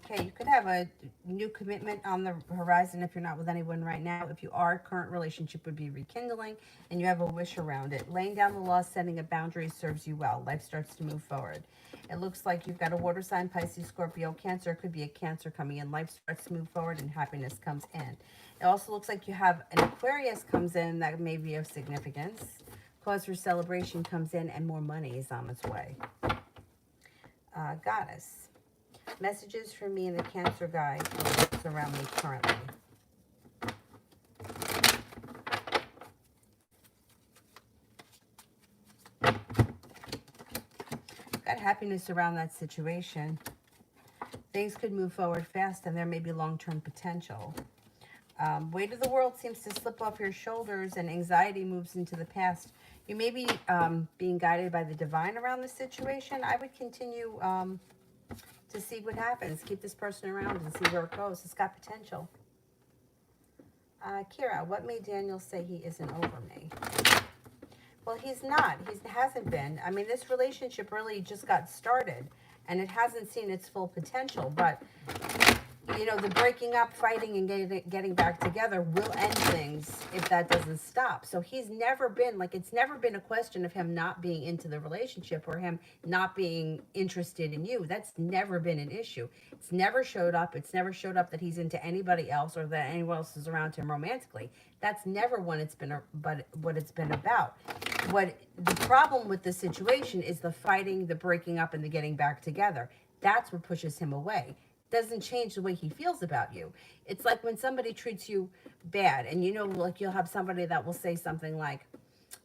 Okay, you could have a new commitment on the horizon if you're not with anyone right now. If you are, current relationship would be rekindling, and you have a wish around it. Laying down the law, setting a boundary serves you well. Life starts to move forward. It looks like you've got a water sign, Pisces, Scorpio, Cancer. It could be a Cancer coming in. Life starts to move forward and happiness comes in. It also looks like you have an Aquarius comes in that may be of significance. Cause for celebration comes in and more money is on its way. Goddess. Messages for me and the Cancer guy surround me currently. Got happiness around that situation. Things could move forward fast and there may be long-term potential. Weight of the world seems to slip off your shoulders and anxiety moves into the past. You may be being guided by the divine around the situation. I would continue to see what happens. Keep this person around and see where it goes. It's got potential. Kira, what made Daniel say he isn't over me? Well, he's not. He hasn't been. I mean, this relationship really just got started, and it hasn't seen its full potential. But, you know, the breaking up, fighting, and getting back together will end things if that doesn't stop. So he's never been, like, it's never been a question of him not being into the relationship or him not being interested in you. That's never been an issue. It's never showed up. It's never showed up that he's into anybody else or that anyone else is around him romantically. That's never what it's been about. What the problem with the situation is the fighting, the breaking up, and the getting back together. That's what pushes him away. Doesn't change the way he feels about you. It's like when somebody treats you bad, and you know, like you'll have somebody that will say something like,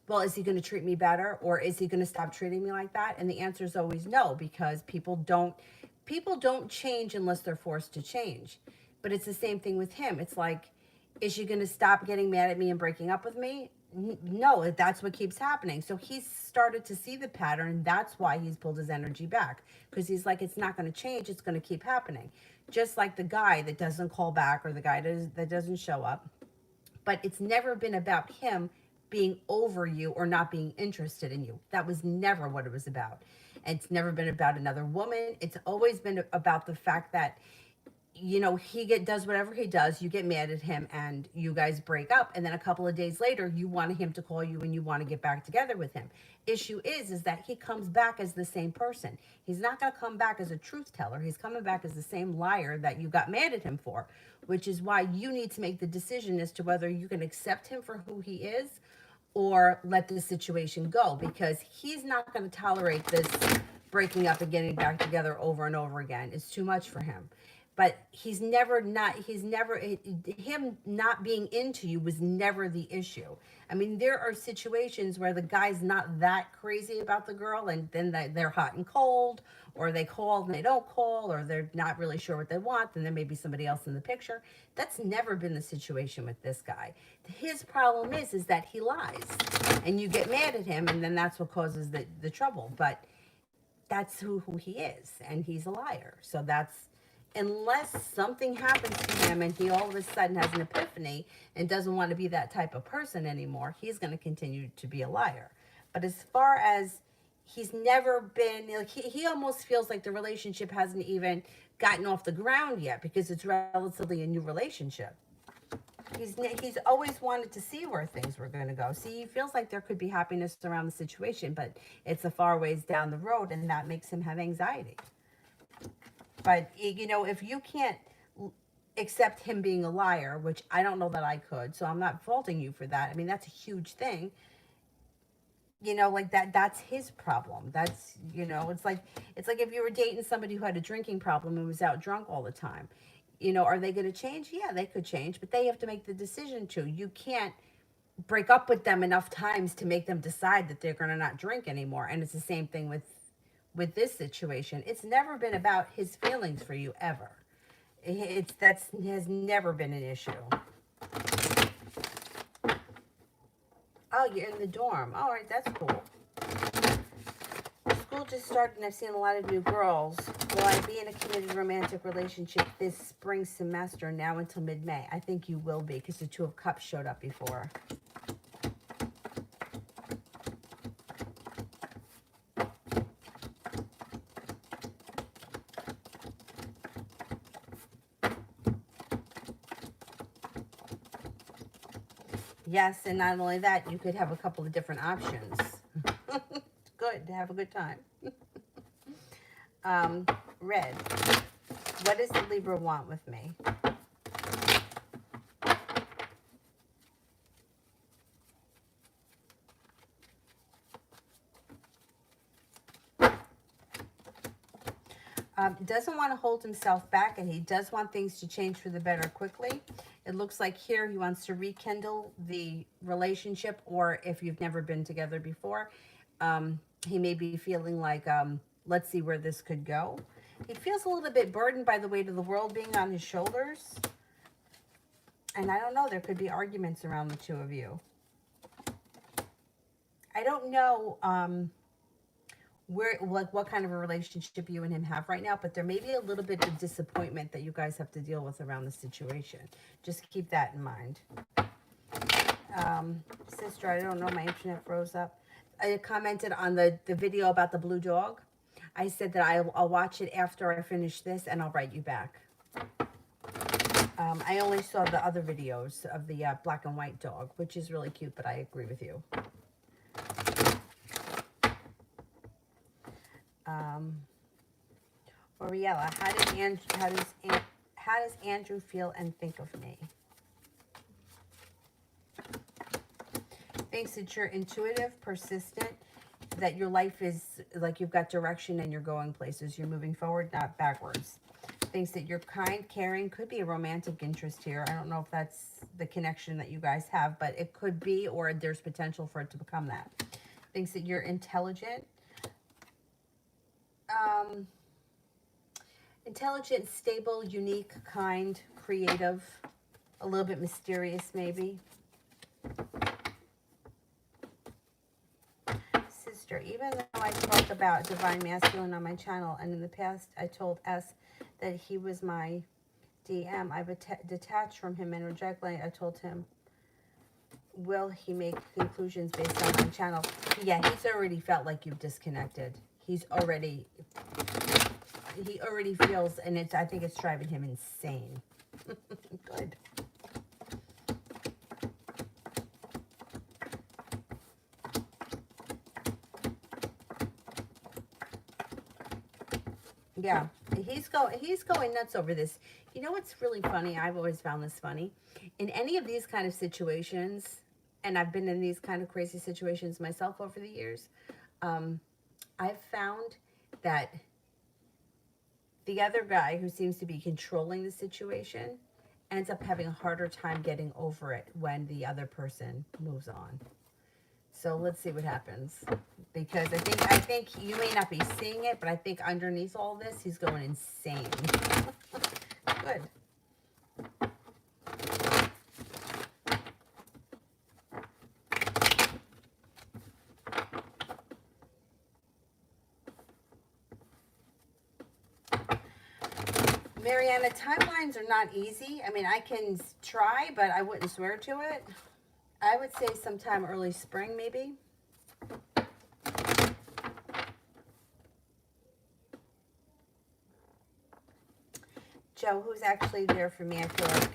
well, is he going to treat me better, or is he going to stop treating me like that? And the answer is always no, because people don't change unless they're forced to change. But it's the same thing with him. It's like, is she going to stop getting mad at me and breaking up with me? No, that's what keeps happening. So he's started to see the pattern. That's why he's pulled his energy back, because he's like, it's not going to change. It's going to keep happening. Just like the guy that doesn't call back or the guy that doesn't show up. But it's never been about him being over you or not being interested in you. That was never what it was about. And it's never been about another woman. It's always been about the fact that, you know, does whatever he does, you get mad at him and you guys break up, and then a couple of days later you want him to call you and you want to get back together with him. Issue is that he comes back as the same person. He's not going to come back as a truth teller. He's coming back as the same liar that you got mad at him for, which is why you need to make the decision as to whether you can accept him for who he is or let this situation go, because he's not going to tolerate this breaking up and getting back together over and over again. It's too much for him. But him not being into you was never the issue. I mean, there are situations where the guy's not that crazy about the girl, and then they're hot and cold, or they call and they don't call, or they're not really sure what they want, then there may be somebody else in the picture. That's never been the situation with this guy. His problem is that he lies, and you get mad at him, and then that's what causes the trouble. But that's who he is, and he's a liar. So unless something happens to him and he all of a sudden has an epiphany and doesn't want to be that type of person anymore, he's going to continue to be a liar. But as far as he's never been, like, he almost feels like the relationship hasn't even gotten off the ground yet, because it's relatively a new relationship. He's always wanted to see where things were going to go. See, he feels like there could be happiness around the situation, but it's a far ways down the road, and that makes him have anxiety. But, you know, if you can't accept him being a liar, which I don't know that I could, so I'm not faulting you for that. I mean, that's a huge thing. You know, like that's his problem. That's, you know, it's like if you were dating somebody who had a drinking problem and was out drunk all the time. You know, are they going to change? Yeah, they could change, but they have to make the decision to. You can't break up with them enough times to make them decide that they're going to not drink anymore. And it's the same thing with this situation. It's never been about his feelings for you ever. That has never been an issue. Oh, you're in the dorm. All right, that's cool. School just started and I've seen a lot of new girls. Will I be in a committed romantic relationship this spring semester, now until mid-May? I think you will be, because the Two of Cups showed up before. Yes, and not only that, you could have a couple of different options. Good, to have a good time. um, Red. What does the Libra want with me? Doesn't want to hold himself back, and he does want things to change for the better quickly. It looks like here he wants to rekindle the relationship, or if you've never been together before, he may be feeling like, let's see where this could go. He feels a little bit burdened by the weight of the world being on his shoulders. And I don't know, there could be arguments around the two of you. I don't know where, like, what kind of a relationship you and him have right now, but there may be a little bit of disappointment that you guys have to deal with around the situation. Just keep that in mind. Sister, I don't know, my internet froze up. I commented on the video about the blue dog. I said that I'll watch it after I finish this, and I'll write you back. I only saw the other videos of the black and white dog, which is really cute, but I agree with you. Oriella, how does Andrew feel and think of me? Thinks that you're intuitive, persistent, that your life is like you've got direction and you're going places. You're moving forward, not backwards. Thinks that you're kind, caring, could be a romantic interest here. I don't know if that's the connection that you guys have, but it could be, or there's potential for it to become that. Thinks that you're intelligent. Intelligent, stable, unique, kind, creative, a little bit mysterious maybe. Sister, even though I talk about Divine Masculine on my channel, and in the past I told S that he was my DM, I've detached from him energetically. I told him, will he make conclusions based on my channel? Yeah, he's already felt like you've disconnected. He already feels, and I think it's driving him insane. Good. Yeah, he's going nuts over this. You know what's really funny? I've always found this funny. In any of these kind of situations, and I've been in these kind of crazy situations myself over the years, I've found that the other guy who seems to be controlling the situation ends up having a harder time getting over it when the other person moves on. So let's see what happens. Because I think you may not be seeing it, but I think underneath all this, he's going insane. Good. Mariana, timelines are not easy. I mean, I can try, but I wouldn't swear to it. I would say sometime early spring, maybe. Joe, who's actually there for me? I feel like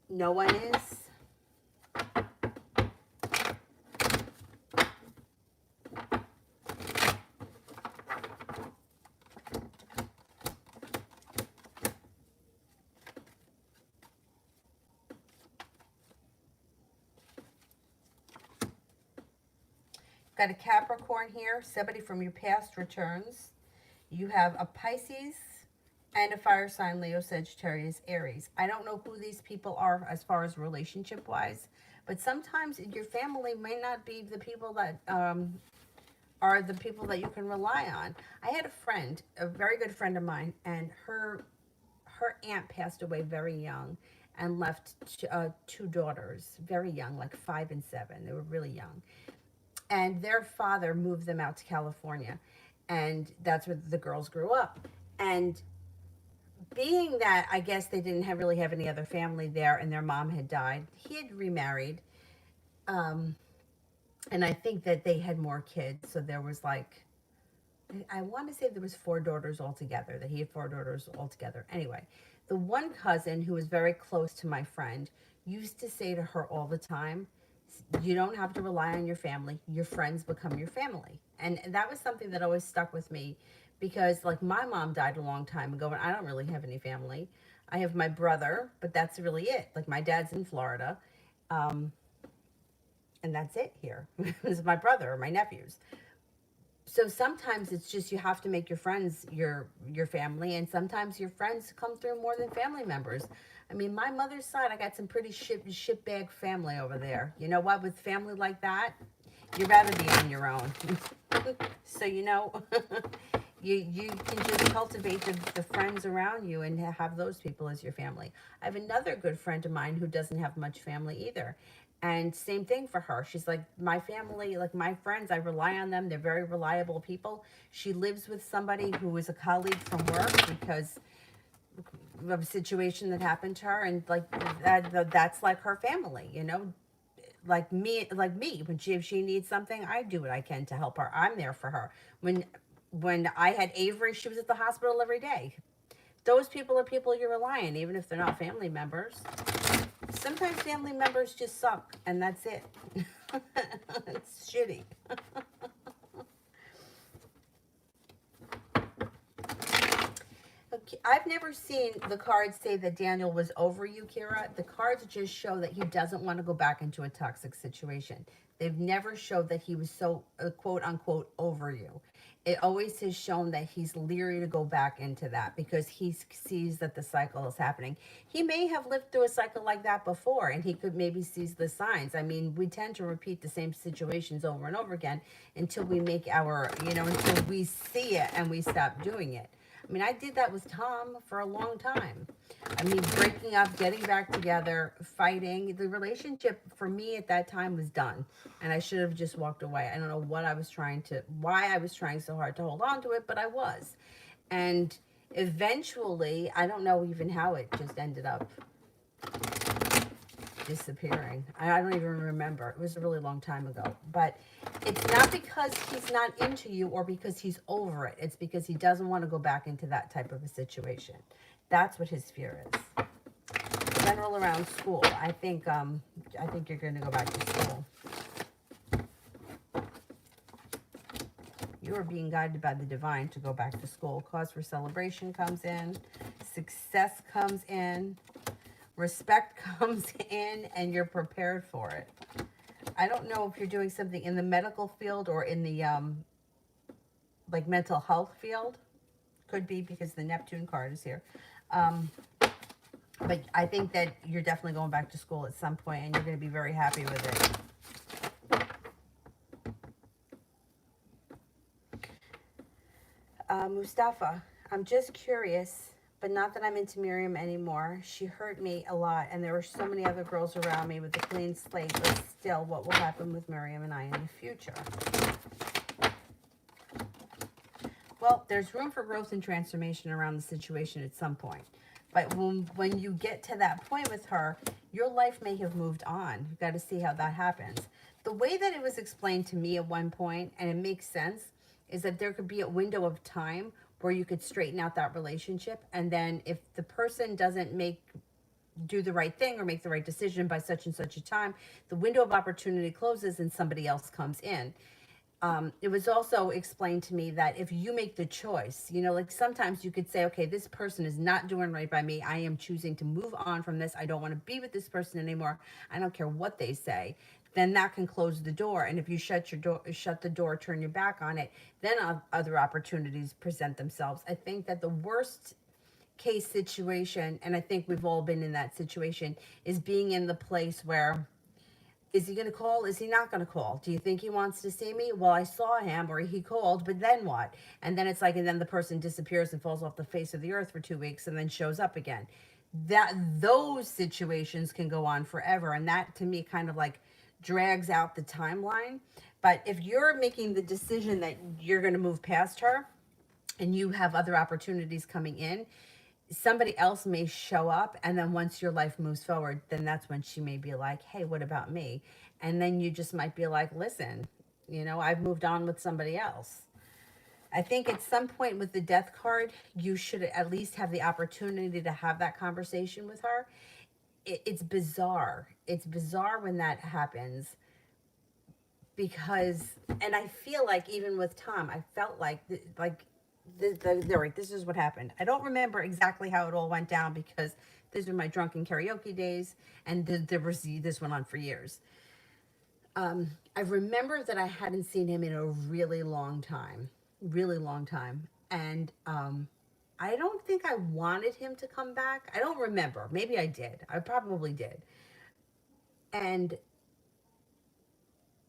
no one is. Got a Capricorn here. Somebody from your past returns. You have a Pisces and a fire sign, Leo, Sagittarius, Aries. I don't know who these people are as far as relationship-wise, but sometimes your family may not be the people that are the people that you can rely on. I had a friend, a very good friend of mine, and her aunt passed away very young and left two daughters, very young, like 5 and 7. They were really young. And their father moved them out to California. And that's where the girls grew up. And being that I guess they didn't really have any other family there and their mom had died, he had remarried. And I think that they had more kids. So there was like, I want to say there was 4 daughters altogether, that he had 4 daughters altogether. Anyway, the one cousin who was very close to my friend used to say to her all the time, you don't have to rely on your family. Your friends become your family. And that was something that always stuck with me because, like, my mom died a long time ago, and I don't really have any family. I have my brother, but that's really it. Like, my dad's in Florida, um, and that's it here. This is my brother or my nephews. So sometimes it's just you have to make your friends your family, and sometimes your friends come through more than family members. I mean, my mother's side, I got some pretty shitbag family over there. You know what? With family like that, you'd rather be on your own. So you can just cultivate the friends around you and have those people as your family. I have another good friend of mine who doesn't have much family either. And same thing for her. She's like, my family, like my friends, I rely on them. They're very reliable people. She lives with somebody who is a colleague from work because of a situation that happened to her. And like that's like her family, like me when if she needs something, I do what I can to help her. I'm there for her. When I had Avery, she was at the hospital every day. Those people are people you rely on, even if they're not family members. Sometimes family members just suck, and that's it. It's shitty. Okay, I've never seen the cards say that Daniel was over you, Kira. The cards just show that he doesn't want to go back into a toxic situation. They've never showed that he was so quote unquote over you. It always has shown that he's leery to go back into that because he sees that the cycle is happening. He may have lived through a cycle like that before and he could maybe sees the signs. I mean, we tend to repeat the same situations over and over again until we make until we see it and we stop doing it. I mean, I did that with Tom for a long time. I mean, breaking up, getting back together, fighting. The relationship for me at that time was done. And I should have just walked away. I don't know why I was trying so hard to hold on to it, but I was. And eventually, I don't know even how it just ended up disappearing. I don't even remember. It was a really long time ago. But it's not because he's not into you or because he's over it. It's because he doesn't want to go back into that type of a situation. That's what his fear is. General around school. I think you're going to go back to school. You are being guided by the divine to go back to school. Cause for celebration comes in. Success comes in. Respect comes in, and you're prepared for it. I don't know if you're doing something in the medical field or in the like mental health field. Could be because the Neptune card is here. Um, but I think that you're definitely going back to school at some point, and you're going to be very happy with it. Mustafa, I'm just curious, but not that I'm into Miriam anymore. She hurt me a lot, and there were so many other girls around me with a clean slate, but still, what will happen with Miriam and I in the future? Well, there's room for growth and transformation around the situation at some point. But when you get to that point with her, your life may have moved on. You've got to see how that happens. The way that it was explained to me at one point, and it makes sense, is that there could be a window of time where you could straighten out that relationship. And then if the person doesn't do the right thing or make the right decision by such and such a time, the window of opportunity closes and somebody else comes in. It was also explained to me that if you make the choice, like sometimes you could say, okay, this person is not doing right by me. I am choosing to move on from this. I don't want to be with this person anymore. I don't care what they say. Then that can close the door. And if you shut the door, turn your back on it, then other opportunities present themselves. I think that the worst case situation, and I think we've all been in that situation, is being in the place where, is he going to call? Is he not going to call? Do you think he wants to see me? Well, I saw him or he called, but then what? And then it's like, and then the person disappears and falls off the face of the earth for 2 weeks and then shows up again. Those situations can go on forever. And that to me kind of like drags out the timeline. But if you're making the decision that you're going to move past her and you have other opportunities coming in, somebody else may show up, and then once your life moves forward, then that's when she may be like, hey, what about me? And then you just might be like, listen, I've moved on with somebody else. I think at some point with the death card, you should at least have the opportunity to have that conversation with her. it's bizarre. It's bizarre when that happens because, and I feel like even with Tom, I felt like this is what happened. I don't remember exactly how it all went down because these were my drunken karaoke days, and this went on for years. I remember that I hadn't seen him in a really long time, and I don't think I wanted him to come back. I don't remember. Maybe I did. I probably did. And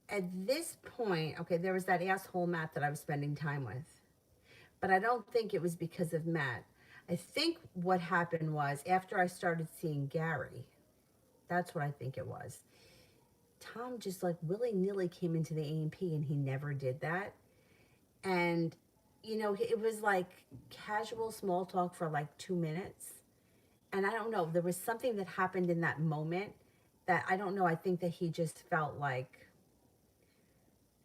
at this point, okay, there was that asshole Matt that I was spending time with, but I don't think it was because of Matt. I think what happened was after I started seeing Gary, that's what I think it was. Tom just like willy nilly came into the A&P and he never did that. And, it was like casual small talk for like 2 minutes. And I don't know, there was something that happened in that moment that I don't know. I think that he just felt like,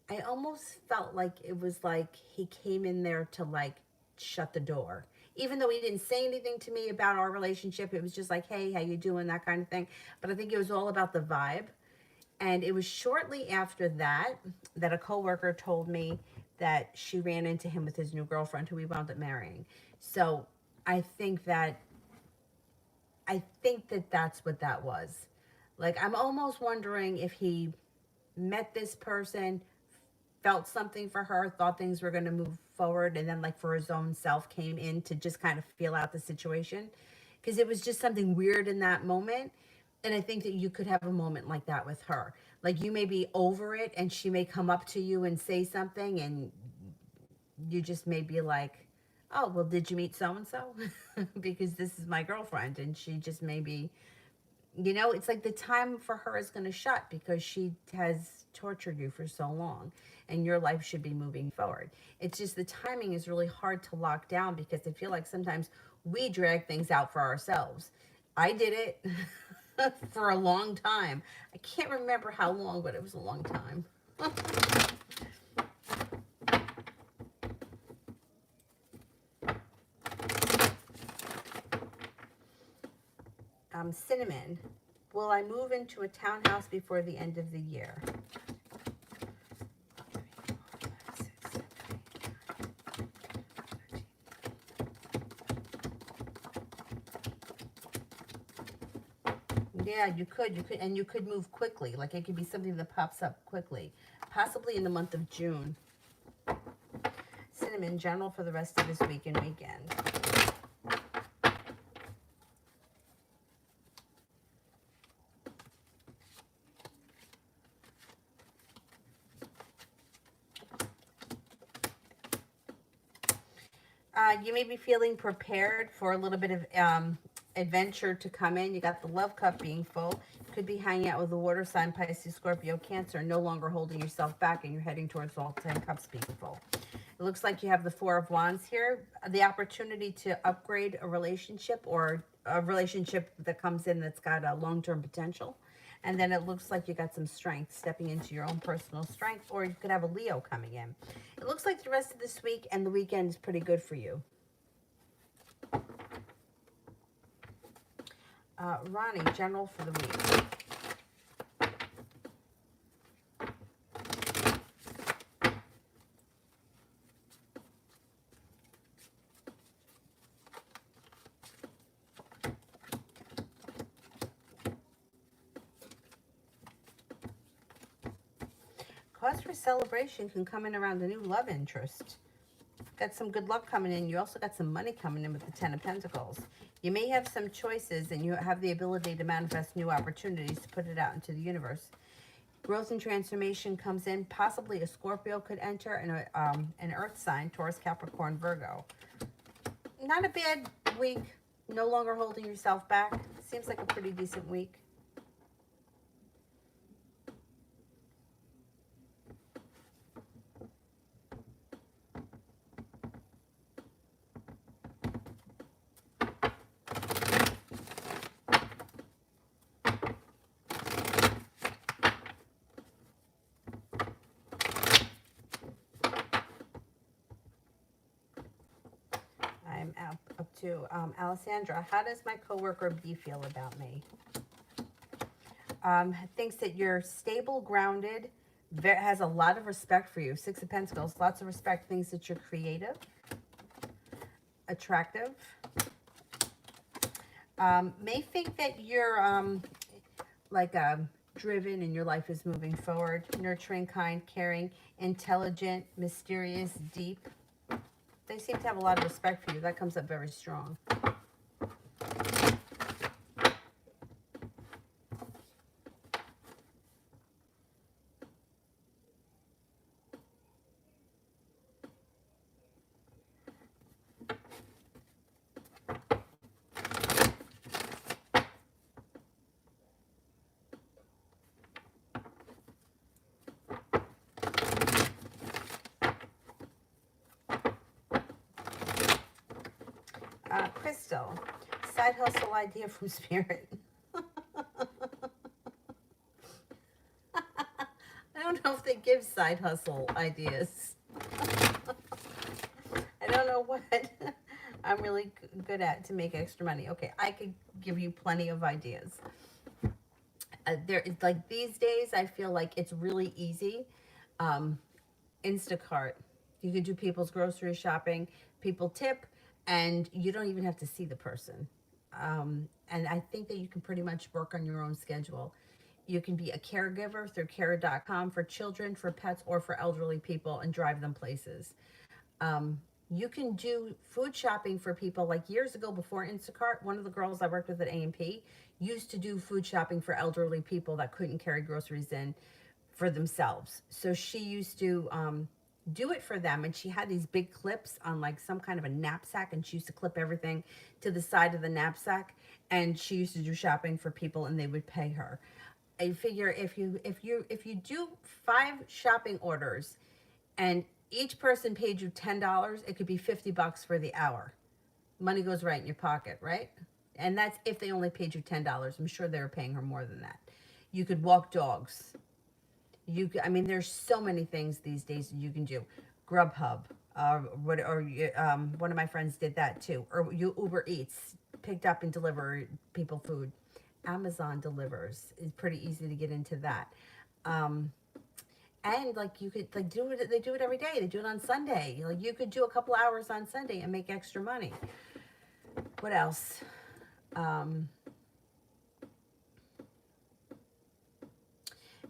I almost felt like it was like he came in there to like shut the door. Even though he didn't say anything to me about our relationship, it was just like, hey, how you doing, that kind of thing. But I think it was all about the vibe. And it was shortly after that that a coworker told me that she ran into him with his new girlfriend who he wound up marrying. So I think that that's what that was. Like, I'm almost wondering if he met this person, felt something for her, thought things were going to move forward, and then, like, for his own self, came in to just kind of feel out the situation. Because it was just something weird in that moment. And I think that you could have a moment like that with her. Like, you may be over it, and she may come up to you and say something, and you just may be like, oh, well, did you meet so and so? Because this is my girlfriend, and she just may be, it's like the time for her is going to shut because she has tortured you for so long and your life should be moving forward. It's just the timing is really hard to lock down because I feel like sometimes we drag things out for ourselves. I did it for a long time. I can't remember how long, but it was a long time. Cinnamon. Will I move into a townhouse before the end of the year? Yeah, and you could move quickly. Like, it could be something that pops up quickly, possibly in the month of June. Cinnamon, general for the rest of this week and weekend. You may be feeling prepared for a little bit of adventure to come in. You got the love cup being full. You could be hanging out with the water sign, Pisces, Scorpio, Cancer, no longer holding yourself back, and you're heading towards all 10 cups being full. It looks like you have the Four of Wands here. The opportunity to upgrade a relationship or a relationship that comes in that's got a long-term potential. And then it looks like you got some strength, stepping into your own personal strength, or you could have a Leo coming in. It looks like the rest of this week and the weekend is pretty good for you. Ronnie, general for the week. Cause for celebration can come in around a new love interest. Got some good luck coming in. You also got some money coming in with the Ten of Pentacles. You may have some choices and you have the ability to manifest new opportunities to put it out into the universe. Growth and transformation comes in. Possibly a Scorpio could enter and an earth sign, Taurus, Capricorn, Virgo. Not a bad week. No longer holding yourself back. Seems like a pretty decent week. I'm up to Alessandra. How does my coworker B feel about me? Thinks that you're stable, grounded, has a lot of respect for you. Six of Pentacles, lots of respect. Thinks that you're creative, attractive. May think that you're like driven and your life is moving forward. Nurturing, kind, caring, intelligent, mysterious, deep. They seem to have a lot of respect for you. That comes up very strong. Crystal, side hustle idea from Spirit. I don't know if they give side hustle ideas. I don't know what I'm really good at to make extra money. Okay, I could give you plenty of ideas. There is like these days, I feel like it's really easy. Instacart. You can do people's grocery shopping. People tip, and you don't even have to see the person. And I think that you can pretty much work on your own schedule. You can be a caregiver through care.com for children, for pets, or for elderly people and drive them places. You can do food shopping for people. Like years ago before Instacart, one of the girls I worked with at A&P used to do food shopping for elderly people that couldn't carry groceries in for themselves. So she used to do it for them, and she had these big clips on like some kind of a knapsack, and she used to clip everything to the side of the knapsack, and she used to do shopping for people and they would pay her. I figure if you do 5 shopping orders and each person paid you $10, it could be $50 for the hour. Money goes right in your pocket, right? And that's if they only paid you $10. I'm sure they were paying her more than that. You could walk dogs. I mean, there's so many things these days you can do. Grubhub, one of my friends did that too. Or you Uber Eats, picked up and deliver people food. Amazon delivers. It's pretty easy to get into that. And like you could like do it. They do it every day. They do it on Sunday. Like you could do a couple hours on Sunday and make extra money. What else?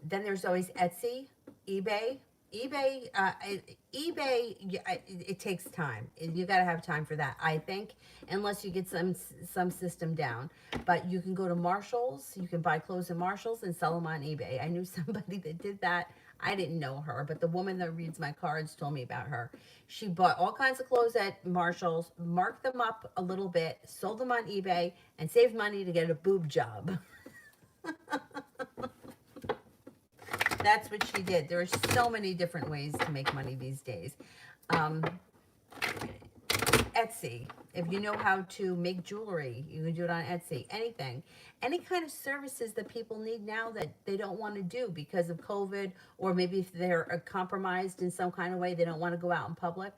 Then there's always Etsy, eBay. eBay, it takes time. You got to have time for that, I think, unless you get some system down. But you can go to Marshalls. You can buy clothes in Marshalls and sell them on eBay. I knew somebody that did that. I didn't know her, but the woman that reads my cards told me about her. She bought all kinds of clothes at Marshalls, marked them up a little bit, sold them on eBay, and saved money to get a boob job. That's what she did. There are so many different ways to make money these days. Etsy. If you know how to make jewelry, you can do it on Etsy. Anything. Any kind of services that people need now that they don't want to do because of COVID, or maybe if they're compromised in some kind of way, they don't want to go out in public.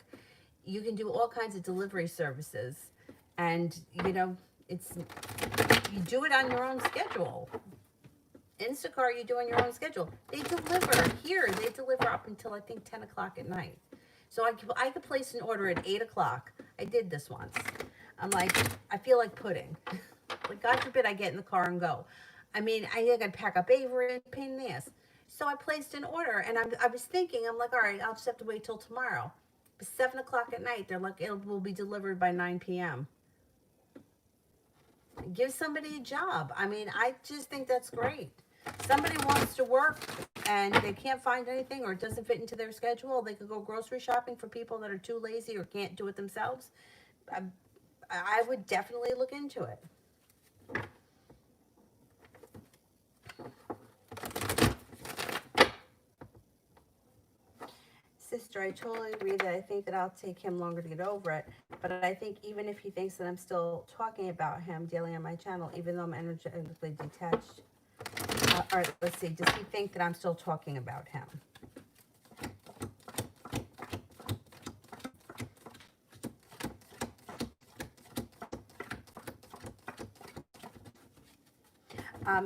You can do all kinds of delivery services. And, you know, you do it on your own schedule. Instacart, you do on your own schedule. They deliver here. They deliver up until I think 10 o'clock at night. So I could place an order at 8 o'clock. I did this once. I'm like, I feel like pudding. Like, God forbid I get in the car and go. I mean, I think I'd pack up Avery, pain in the ass. So I placed an order, and I was thinking, I'm like, all right, I'll just have to wait till tomorrow. But 7 o'clock at night, they're like, it will be delivered by 9 p.m. Give somebody a job. I mean, I just think that's great. Somebody wants to work and they can't find anything, or it doesn't fit into their schedule. They could go grocery shopping for people that are too lazy or can't do it themselves. I would definitely look into it. Sister, I totally agree that I think that I'll take him longer to get over it. But I think even if he thinks that I'm still talking about him daily on my channel, even though I'm energetically detached. All right, let's see. Does he think that I'm still talking about him?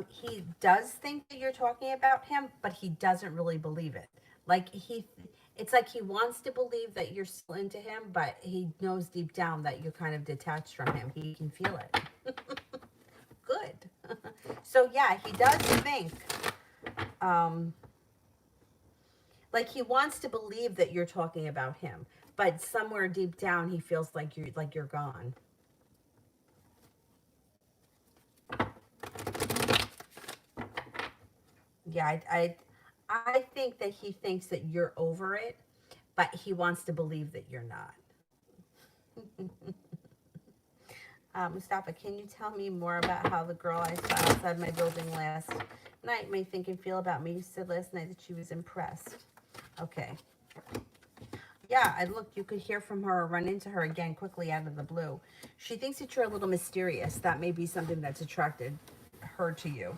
He does think that you're talking about him, but he doesn't really believe it. Like it's like he wants to believe that you're still into him, but he knows deep down that you're kind of detached from him. He can feel it. Good. So yeah, he does think, um, like he wants to believe that you're talking about him, but somewhere deep down he feels like you're gone. Yeah, I think that he thinks that you're over it, but he wants to believe that you're not. Mustafa, can you tell me more about how the girl I saw outside my building last night may think and feel about me? You said last night that she was impressed. Okay. Yeah, I looked. You could hear from her or run into her again quickly out of the blue. She thinks that you're a little mysterious. That may be something that's attracted her to you.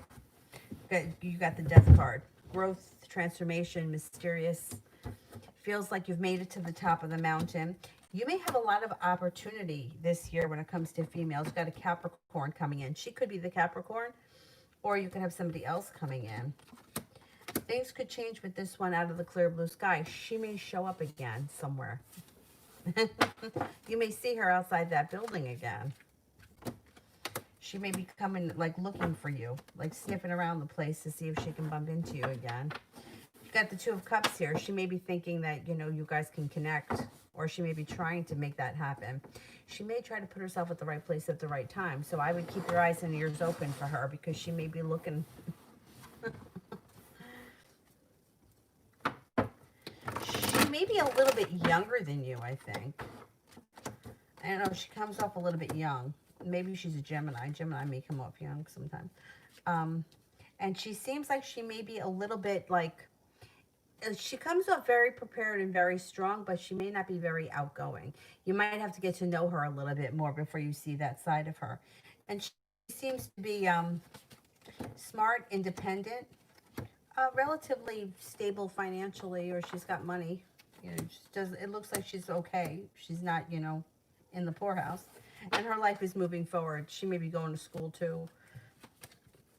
You got the death card. Growth, transformation, mysterious. Feels like you've made it to the top of the mountain. You may have a lot of opportunity this year when it comes to females. You've got a Capricorn coming in. She could be the Capricorn, or you could have somebody else coming in. Things could change with this one out of the clear blue sky. She may show up again somewhere. You may see her outside that building again. She may be coming, like looking for you, like sniffing around the place to see if she can bump into you again. You've got the Two of Cups here. She may be thinking that, you guys can connect, or she may be trying to make that happen. She may try to put herself at the right place at the right time. So I would keep your eyes and ears open for her, because she may be looking. She may be a little bit younger than you, I think. I don't know. She comes off a little bit young. Maybe she's a Gemini. Gemini may come off young sometimes. And she seems like she may be a little bit like, she comes off very prepared and very strong, but she may not be very outgoing. You might have to get to know her a little bit more before you see that side of her. And she seems to be smart, independent, relatively stable financially, or she's got money. It looks like she's okay. She's not, in the poorhouse. And her life is moving forward. She may be going to school too,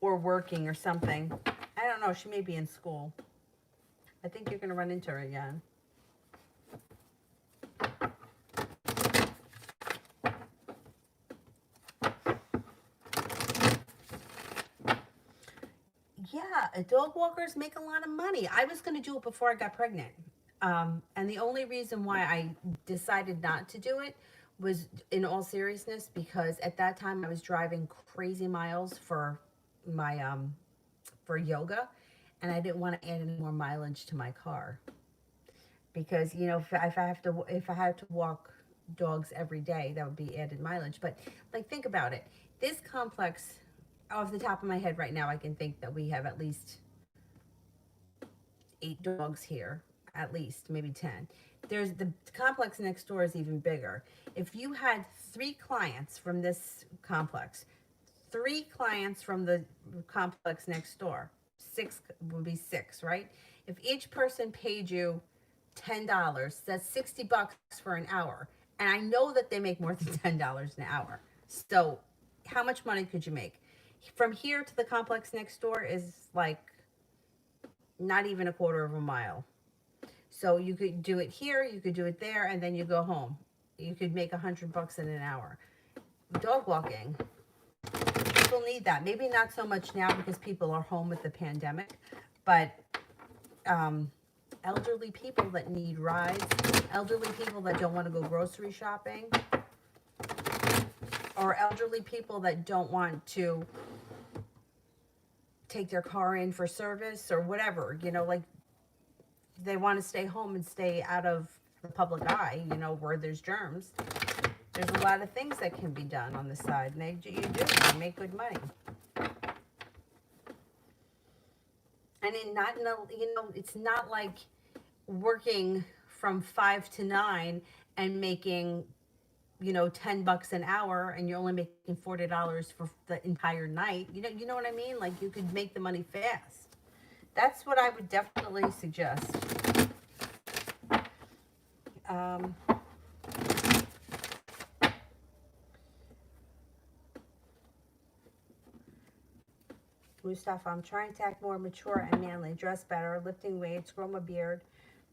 or working or something. I don't know. She may be in school. I think you're going to run into her again. Yeah, dog walkers make a lot of money. I was going to do it before I got pregnant. And the only reason why I decided not to do it was, in all seriousness, because at that time I was driving crazy miles for my for yoga, and I didn't want to add any more mileage to my car, because if I had to walk dogs every day, that would be added mileage. But like, think about it. This complex, off the top of my head right now, I can think that we have at least 8 dogs here, at least maybe 10. There's the complex next door is even bigger. If you had 3 clients from this complex, 3 clients from the complex next door, 6 would be 6, right? If each person paid you $10, that's $60 for an hour. And I know that they make more than $10 an hour. So how much money could you make? From here to the complex next door is like not even a quarter of a mile. So you could do it here, you could do it there, and then you go home. You could make $100 in an hour. Dog walking, people need that. Maybe not so much now because people are home with the pandemic, but elderly people that need rides, elderly people that don't want to go grocery shopping, or elderly people that don't want to take their car in for service or whatever, like they want to stay home and stay out of the public eye, where there's germs. There's a lot of things that can be done on the side, and you make good money. And it's not like working from 5 to 9 and making, $10 an hour, and you're only making $40 for the entire night. You know what I mean? Like, you could make the money fast. That's what I would definitely suggest. Mustafa, I'm trying to act more mature and manly, dress better, lifting weights, grow my beard,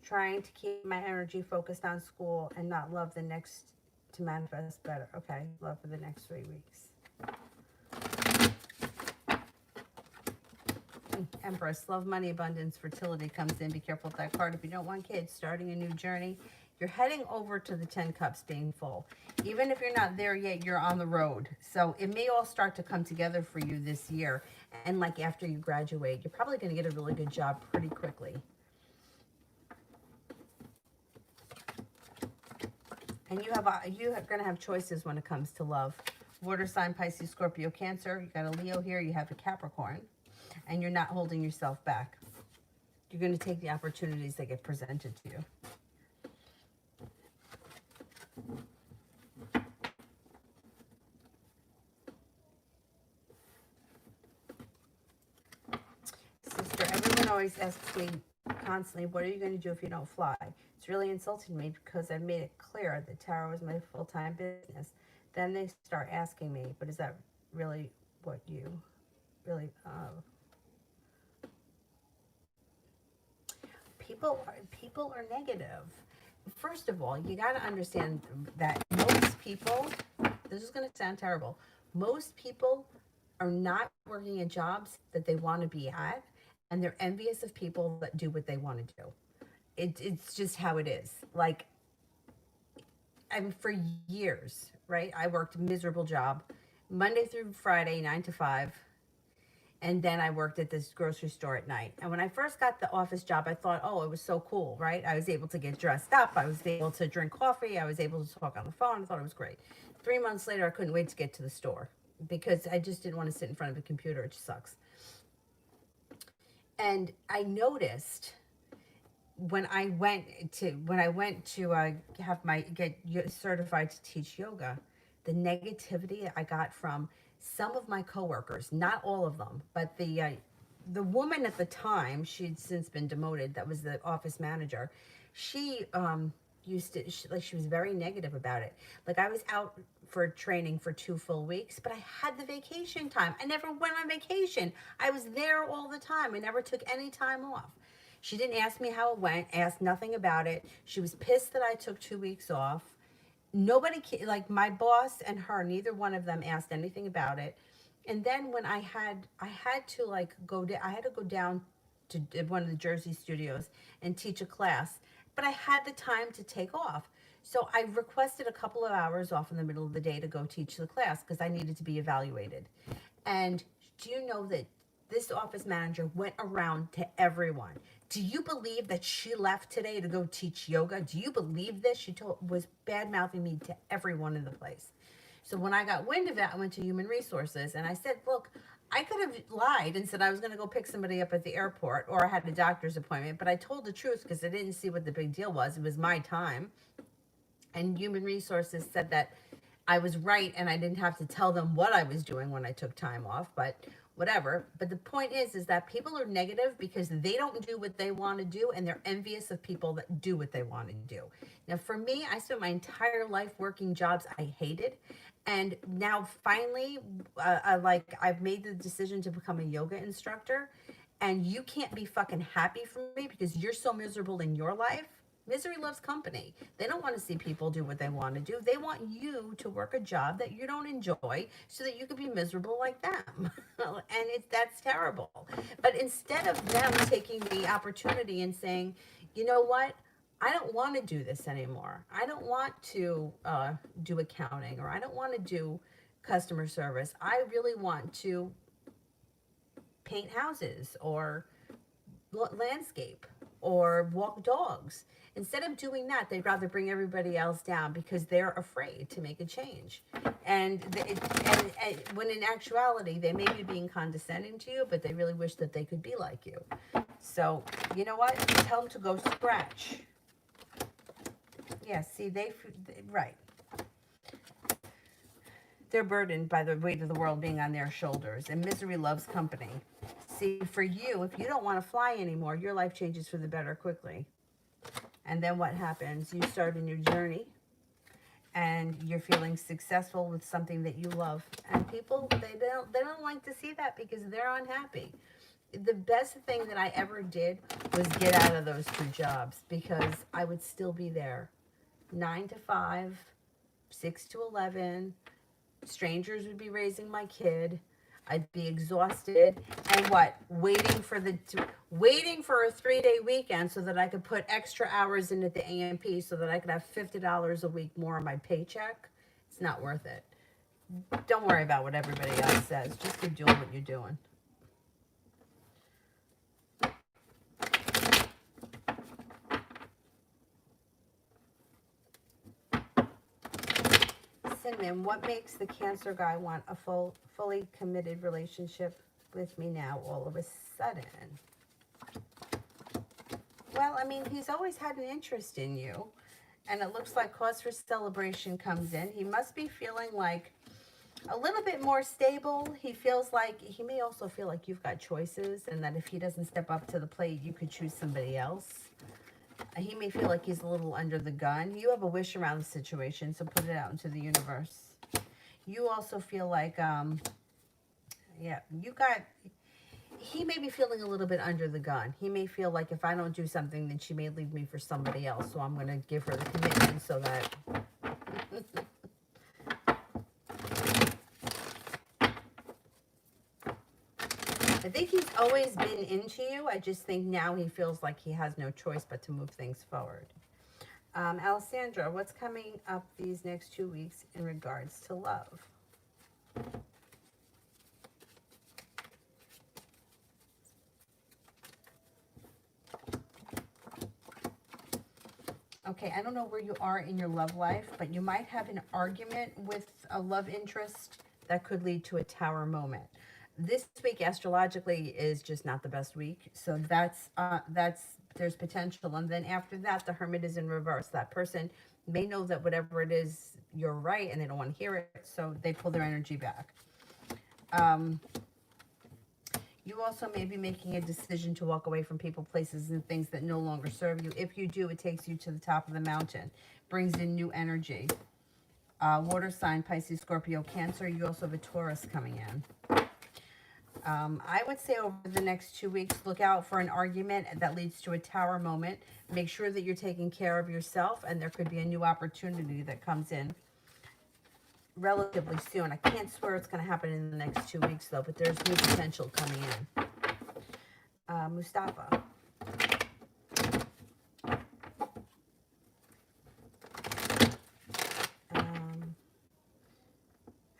trying to keep my energy focused on school and not love the next to manifest better. Okay, love for the next 3 weeks. Empress, love, money, abundance, fertility comes in. Be careful with that card. If you don't want kids, starting a new journey, you're heading over to the 10 cups being full. Even if you're not there yet, you're on the road. So it may all start to come together for you this year. And like after you graduate, you're probably going to get a really good job pretty quickly. And you're going to have choices when it comes to love. Water sign, Pisces, Scorpio, Cancer. You got a Leo here. You have a Capricorn. And you're not holding yourself back. You're going to take the opportunities that get presented to you. Sister, everyone always asks me constantly, what are you going to do if you don't fly? It's really insulting me because I've made it clear that tarot is my full-time business. Then they start asking me, but is that really what you really... People are negative. First of all, you got to understand that most people, this is going to sound terrible, most people are not working at jobs that they want to be at, and they're envious of people that do what they want to do. It's just how it is. Like, for years, right, I worked a miserable job, Monday through Friday, 9 to 5. And then I worked at this grocery store at night. And when I first got the office job, I thought, oh, it was so cool, right? I was able to get dressed up. I was able to drink coffee. I was able to talk on the phone. I thought it was great. 3 months later, I couldn't wait to get to the store because I just didn't want to sit in front of a computer. It just sucks. And I noticed when I went to get certified to teach yoga, the negativity I got from some of my coworkers, not all of them, but the woman at the time, she'd since been demoted, that was the office manager. She she was very negative about it. Like, I was out for training for 2 full weeks, but I had the vacation time. I never went on vacation. I was there all the time. I never took any time off. She didn't ask me how it went, asked nothing about it. She was pissed that I took 2 weeks off. Nobody, like my boss and her, neither one of them asked anything about it. And then when I had to go down to one of the Jersey studios and teach a class, but I had the time to take off. So I requested a couple of hours off in the middle of the day to go teach the class because I needed to be evaluated. And do you know that this office manager went around to everyone? Do you believe that she left today to go teach yoga? Do you believe this? She was bad-mouthing me to everyone in the place. So when I got wind of it, I went to Human Resources, and I said, look, I could have lied and said I was going to go pick somebody up at the airport, or I had a doctor's appointment, but I told the truth because I didn't see what the big deal was. It was my time. And Human Resources said that I was right, and I didn't have to tell them what I was doing when I took time off, but whatever. But the point is that people are negative because they don't do what they want to do, and they're envious of people that do what they want to do. Now, for me, I spent my entire life working jobs I hated, and now finally, I've made the decision to become a yoga instructor, and you can't be fucking happy for me because you're so miserable in your life. Misery loves company. They don't want to see people do what they want to do. They want you to work a job that you don't enjoy so that you can be miserable like them. And that's terrible. But instead of them taking the opportunity and saying, you know what? I don't want to do this anymore. I don't want to do accounting, or I don't want to do customer service. I really want to paint houses or landscape or walk dogs. Instead of doing that, they'd rather bring everybody else down because they're afraid to make a change. And when in actuality, they may be being condescending to you, but they really wish that they could be like you. So, you know what? Tell them to go scratch. Yeah, see, right. They're burdened by the weight of the world being on their shoulders, and misery loves company. See, for you, if you don't want to fly anymore, your life changes for the better quickly. And then what happens? You start a new journey, and you're feeling successful with something that you love. And people, they don't like to see that because they're unhappy. The best thing that I ever did was get out of those two jobs, because I would still be there 9 to 5, 6 to 11. Strangers would be raising my kid. I'd be exhausted, and what? Waiting for a 3-day weekend so that I could put extra hours in at the AMP so that I could have $50 a week more on my paycheck. It's not worth it. Don't worry about what everybody else says. Just keep doing what you're doing. Cinnamon, what makes the Cancer guy want a fully committed relationship with me now all of a sudden? Well, I mean, he's always had an interest in you, and it looks like cause for celebration comes in. He must be feeling like a little bit more stable. He feels like, he may also feel like you've got choices, and that if he doesn't step up to the plate, you could choose somebody else. He may feel like he's a little under the gun. You have a wish around the situation, so put it out into the universe. You also feel like, he may be feeling a little bit under the gun. He may feel like if I don't do something, then she may leave me for somebody else. So I'm going to give her the commitment so that... I think he's always been into you. I just think now he feels like he has no choice but to move things forward. Alessandra, what's coming up these next 2 weeks in regards to love? Okay, I don't know where you are in your love life, but you might have an argument with a love interest that could lead to a tower moment. This week astrologically is just not the best week, so that's there's potential. And then after that, the Hermit is in reverse. That person may know that whatever it is, you're right, and they don't want to hear it, so they pull their energy back. You also may be making a decision to walk away from people, places, and things that no longer serve you. If you do, it takes you to the top of the mountain, brings in new energy. Water sign, Pisces, Scorpio, Cancer. You also have a Taurus coming in. I would say over the next 2 weeks, look out for an argument that leads to a tower moment. Make sure that you're taking care of yourself, and there could be a new opportunity that comes in relatively soon. I can't swear it's going to happen in the next 2 weeks, though, but there's new potential coming in. Mustafa.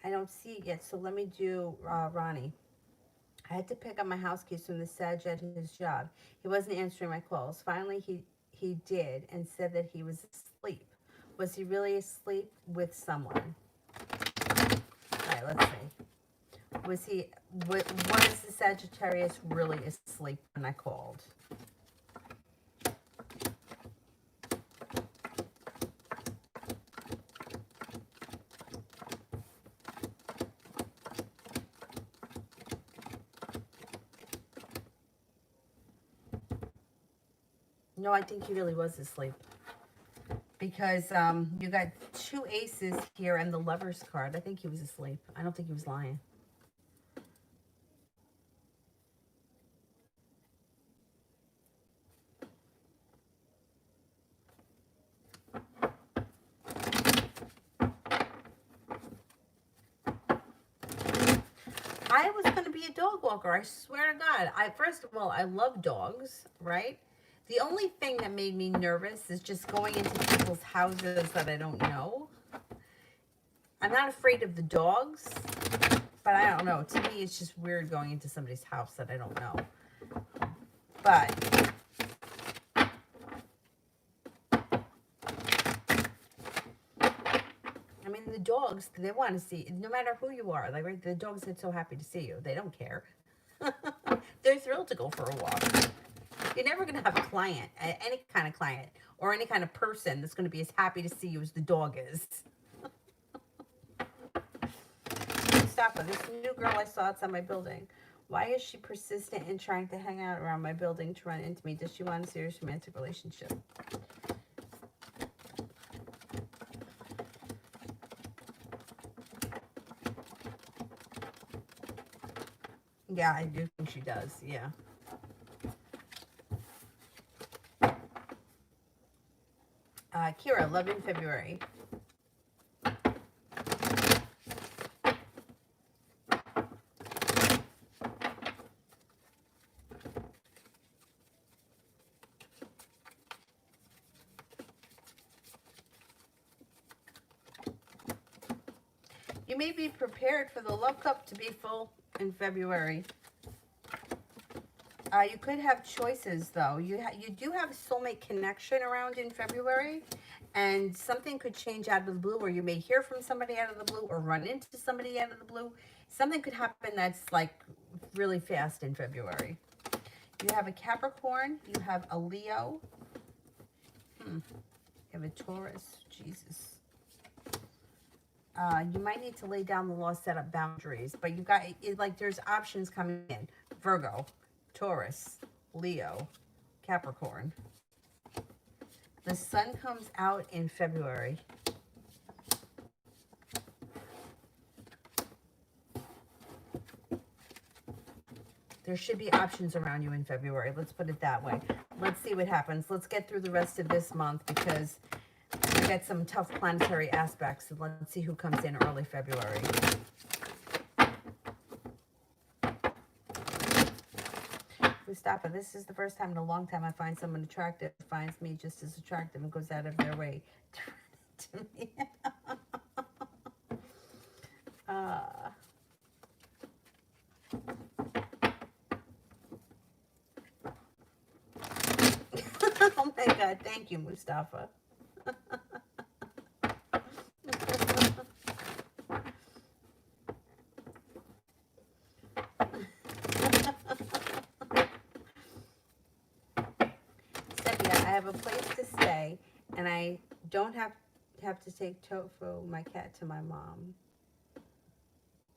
I don't see it yet, so let me do Ronnie. I had to pick up my house keys from the Sag at his job. He wasn't answering my calls. Finally, he did, and said that he was asleep. Was he really asleep with someone? All right, let's see. Was he, was the Sagittarius really asleep when I called? No, I think he really was asleep. Because you got 2 aces here and the Lover's card. I think he was asleep. I don't think he was lying. I was going to be a dog walker. I swear to God. First of all, I love dogs, right? The only thing that made me nervous is just going into people's houses that I don't know. I'm not afraid of the dogs, but I don't know. To me, it's just weird going into somebody's house that I don't know. But I mean, the dogs, they want to see, no matter who you are. Like, right, the dogs are so happy to see you. They don't care. They're thrilled to go for a walk. You're never going to have a client, any kind of client, or any kind of person that's going to be as happy to see you as the dog is. Mustafa, this new girl I saw outside my building. Why is she persistent in trying to hang out around my building to run into me? Does she want a serious romantic relationship? Yeah, I do think she does. Yeah. Kira, love in February. You may be prepared for the love cup to be full in February. You could have choices though. You do have a soulmate connection around in February, and something could change out of the blue, or you may hear from somebody out of the blue, or run into somebody out of the blue. Something could happen that's like really fast in February. You have a Capricorn. You have a Leo. You have a Taurus. Jesus. You might need to lay down the law, set up boundaries, but you got it, like there's options coming in. Virgo, Taurus, Leo, Capricorn. The sun comes out in February. There should be options around you in February. Let's put it that way. Let's see what happens. Let's get through the rest of this month because we got some tough planetary aspects. So let's see who comes in early February. Mustafa, this is the first time in a long time I find someone attractive, finds me just as attractive, and goes out of their way to me. Oh my God, thank you, Mustafa. Sepia, I have a place to stay, and I don't have to take Tofu, my cat, to my mom.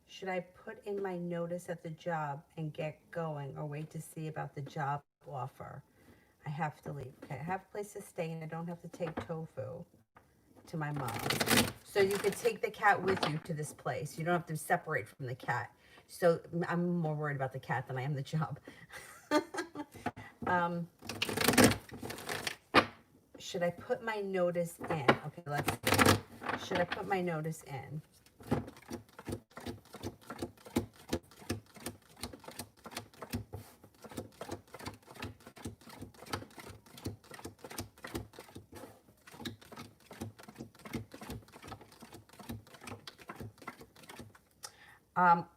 Should I put in my notice at the job and get going, or wait to see about the job offer? I have to leave. Okay, I have a place to stay, and I don't have to take Tofu to my mom. So you could take the cat with you to this place. You don't have to separate from the cat. So I'm more worried about the cat than I am the job. Should I put my notice in? Okay, let's see. Should I put my notice in?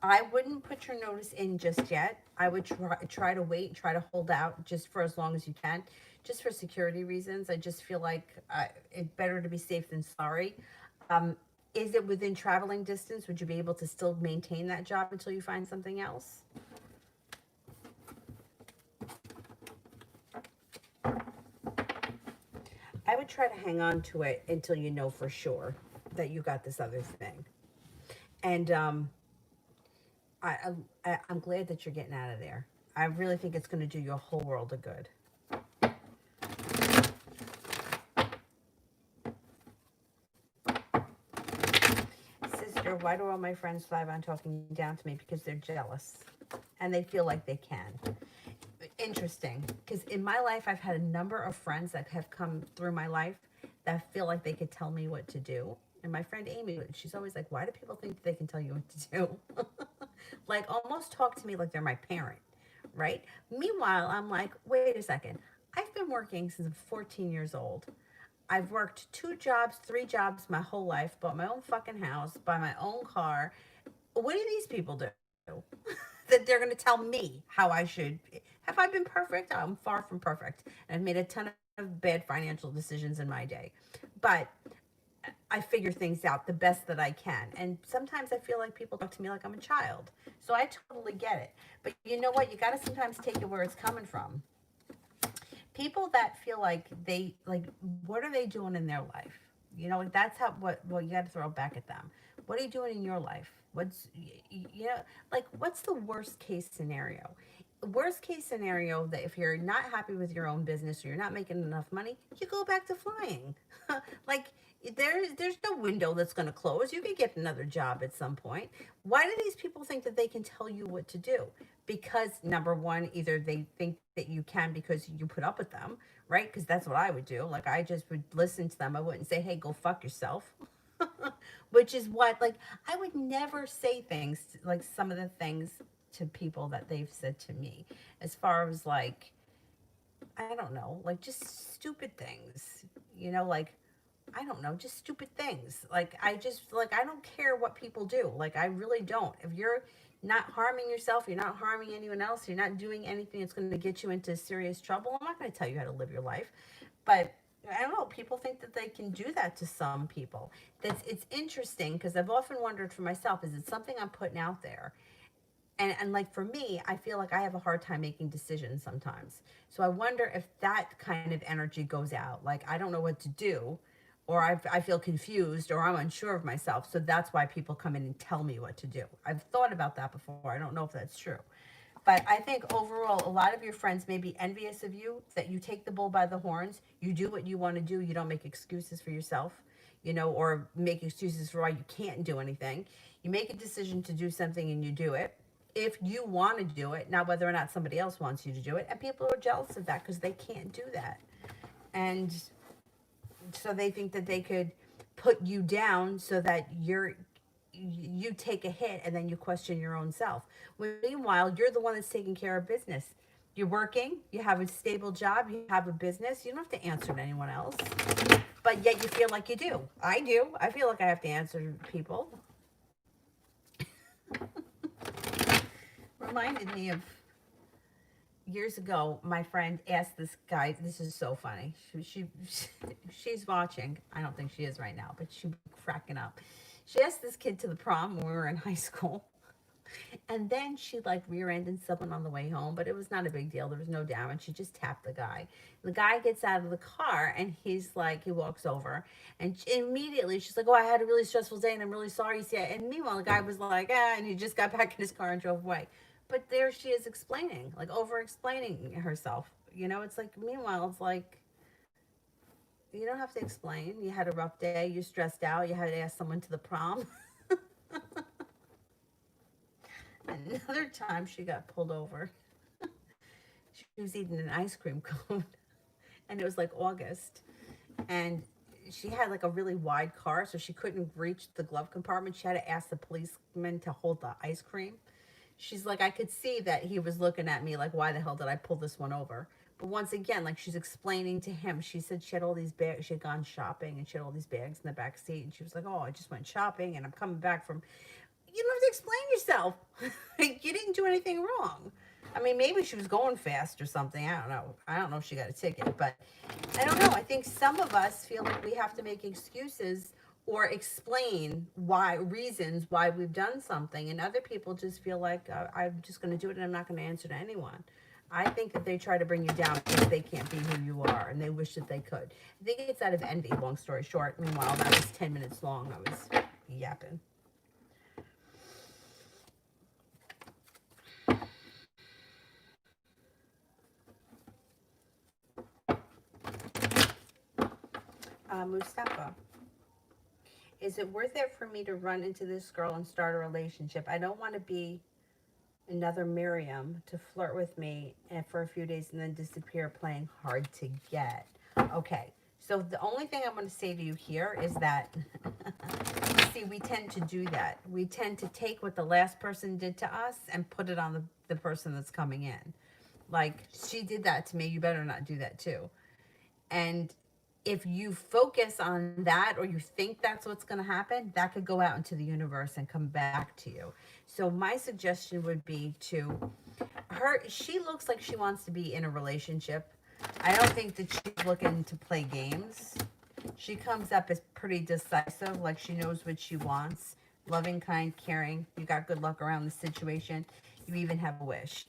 I wouldn't put your notice in just yet. I would try to wait, try to hold out just for as long as you can, just for security reasons. I just feel like it's better to be safe than sorry. Is it within traveling distance? Would you be able to still maintain that job until you find something else? I would try to hang on to it until you know for sure that you got this other thing. And I'm glad that you're getting out of there. I really think it's going to do you a whole world of good. Sister, why do all my friends thrive on talking down to me? Because they're jealous and they feel like they can. Interesting, because in my life, I've had a number of friends that have come through my life that feel like they could tell me what to do. And my friend Amy, she's always like, why do people think they can tell you what to do? Like, almost talk to me like they're my parent, right? Meanwhile, I'm like, wait a second. I've been working since I'm 14 years old. I've worked 2 jobs, 3 jobs my whole life, bought my own fucking house, buy my own car. What do these people do? That they're going to tell me how I should. Have I been perfect? I'm far from perfect. And I've made a ton of bad financial decisions in my day. But I figure things out the best that I can. And sometimes I feel like people talk to me like I'm a child. So I totally get it. But you know what? You got to sometimes take it where it's coming from. People that feel like what are they doing in their life? You know, that's how, well, you got to throw it back at them. What are you doing in your life? What's, you know, like, what's the worst case scenario? worst case scenario, that if you're not happy with your own business or you're not making enough money, you go back to flying. Like, there's no window that's going to close. You could get another job at some point. Why do these people think that they can tell you what to do? Because number one, either they think that you can because you put up with them, right? Because that's what I would do. Like, I just would listen to them. I wouldn't say, hey, go fuck yourself. Which is what, like, I would never say things like some of the things to people that they've said to me, as far as like, I don't know, like just stupid things, like, I don't know, just stupid things. Like, I don't care what people do. Like, I really don't. If you're not harming yourself, you're not harming anyone else, you're not doing anything that's going to get you into serious trouble, I'm not going to tell you how to live your life. But I don't know. People think that they can do that to some people. It's interesting because I've often wondered for myself: is it something I'm putting out there? And like for me, I feel like I have a hard time making decisions sometimes. So I wonder if that kind of energy goes out. Like, I don't know what to do, or I feel confused, or I'm unsure of myself. So that's why people come in and tell me what to do. I've thought about that before. I don't know if that's true. But I think overall, a lot of your friends may be envious of you, that you take the bull by the horns. You do what you want to do. You don't make excuses for yourself, or make excuses for why you can't do anything. You make a decision to do something and you do it. If you want to do it, not whether or not somebody else wants you to do it. And people are jealous of that because they can't do that. And so they think that they could put you down so that you take a hit and then you question your own self. When meanwhile, you're the one that's taking care of business. You're working, you have a stable job, you have a business. You don't have to answer to anyone else. But yet you feel like you do. I do. I feel like I have to answer to people. Reminded me of years ago, my friend asked this guy, this is so funny. She's watching. I don't think she is right now, but she's cracking up. She asked this kid to the prom when we were in high school. And then she like rear-ended someone on the way home, but it was not a big deal. There was no damage. She just tapped the guy. The guy gets out of the car and he's like, he walks over and immediately she's like, oh, I had a really stressful day and I'm really sorry. See, and meanwhile, the guy was like, and he just got back in his car and drove away. But there she is explaining, like over explaining herself. It's like, meanwhile, it's like, you don't have to explain. You had a rough day. You're stressed out. You had to ask someone to the prom. Another time she got pulled over. She was eating an ice cream cone and it was like August. And she had like a really wide car, so she couldn't reach the glove compartment. She had to ask the policeman to hold the ice cream. She's like, I could see that he was looking at me like, why the hell did I pull this one over? But once again, like she's explaining to him, she said she had all these bags. She had gone shopping and she had all these bags in the back seat. And she was like, oh, I just went shopping and I'm coming back from. You don't have to explain yourself. You didn't do anything wrong. I mean, maybe she was going fast or something. I don't know. I don't know if she got a ticket, but I don't know. I think some of us feel like we have to make excuses or explain reasons why we've done something, and other people just feel like I'm just going to do it and I'm not going to answer to anyone. I think that they try to bring you down because they can't be who you are and they wish that they could. I think it's out of envy, long story short. Meanwhile, that was 10 minutes long. I was yapping. Mustafa, is it worth it for me to run into this girl and start a relationship? I don't want to be another Miriam to flirt with me and for a few days and then disappear playing hard to get. Okay, so the only thing I'm going to say to you here is that, see, we tend to do that. We tend to take what the last person did to us and put it on the person that's coming in. Like, she did that to me, you better not do that too. And if you focus on that or you think that's what's going to happen, that could go out into the universe and come back to you. So my suggestion would be to her, she looks like she wants to be in a relationship. I don't think that she's looking to play games. She comes up as pretty decisive, like she knows what she wants. Loving, kind, caring. You got good luck around the situation. You even have a wish.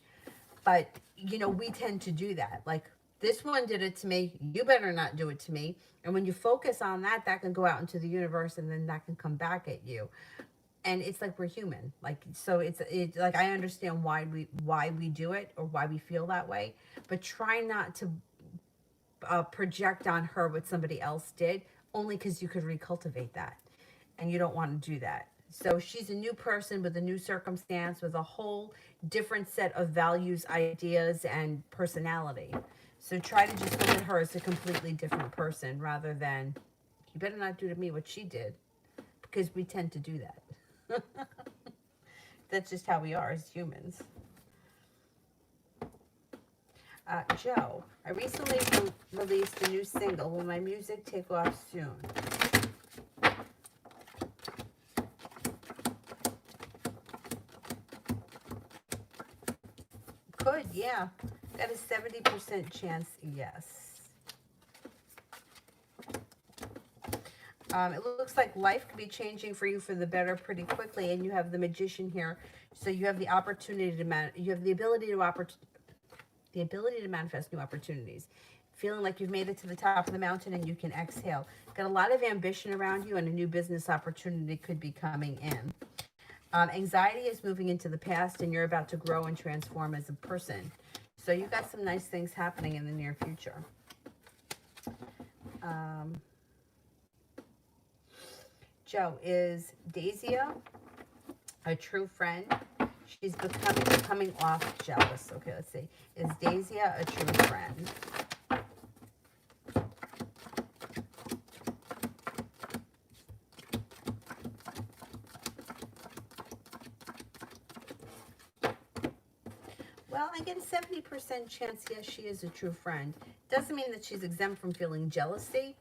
But, we tend to do that. Like, this one did it to me. You better not do it to me. And when you focus on that, that can go out into the universe and then that can come back at you. And it's like we're human, like, so it's like I understand why we do it or why we feel that way, but try not to project on her what somebody else did, only because you could recultivate that, and you don't want to do that. So she's a new person with a new circumstance, with a whole different set of values, ideas, and personality. So try to just look at her as a completely different person, rather than, you better not do to me what she did, because we tend to do that. That's just how we are as humans. Joe, I recently released a new single. Will my music take off soon? Could, yeah. Got a 70% chance, yes. It looks like life could be changing for you for the better pretty quickly, and you have the Magician here, so you have the opportunity to you have the ability to manifest new opportunities. Feeling like you've made it to the top of the mountain and you can exhale. Got a lot of ambition around you, and a new business opportunity could be coming in. Anxiety is moving into the past, and you're about to grow and transform as a person. So you got some nice things happening in the near future. Joe, is Daisia a true friend? She's coming off jealous. Okay, let's see. Is Daisia a true friend? Well, I get a 70% chance, yes, she is a true friend. Doesn't mean that she's exempt from feeling jealousy.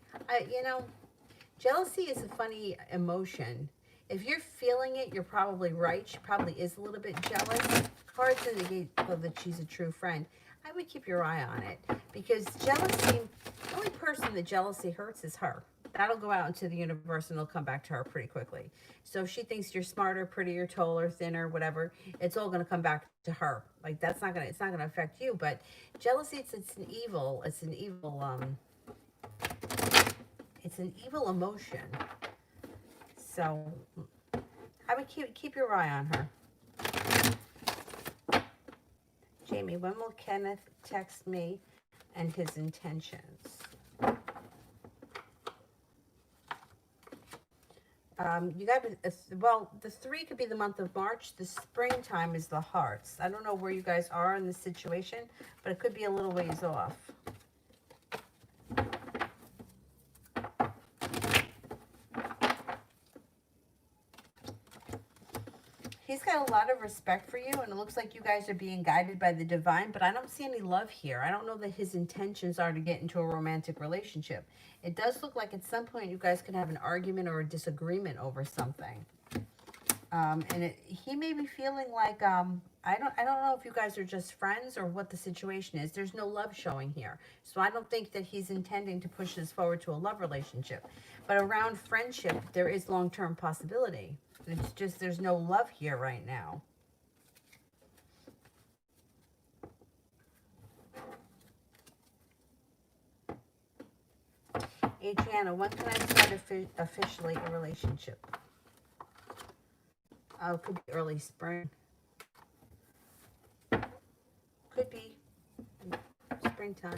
Jealousy is a funny emotion. If you're feeling it, you're probably right. She probably is a little bit jealous. Cards indicate, though, that she's a true friend. I would keep your eye on it, because jealousy, the only person that jealousy hurts is her. That'll go out into the universe, and it'll come back to her pretty quickly. So if she thinks you're smarter, prettier, taller, thinner, whatever, it's all going to come back to her. Like, it's not gonna affect you. But jealousy, it's an evil emotion. So I would keep your eye on her. Jamie, when will Kenneth text me and his intentions? You got well, the 3 could be the month of March. The springtime is the hearts. I don't know where you guys are in the situation, but it could be a little ways off. He's got a lot of respect for you, and it looks like you guys are being guided by the divine, but I don't see any love here. I don't know that his intentions are to get into a romantic relationship. It does look like at some point you guys could have an argument or a disagreement over something. He may be feeling like, I don't know if you guys are just friends or what the situation is. There's no love showing here. So I don't think that he's intending to push this forward to a love relationship. But around friendship, there is long-term possibility. It's just there's no love here right now. Adriana, when can I start officially a relationship? Oh, it could be early spring. Could be springtime.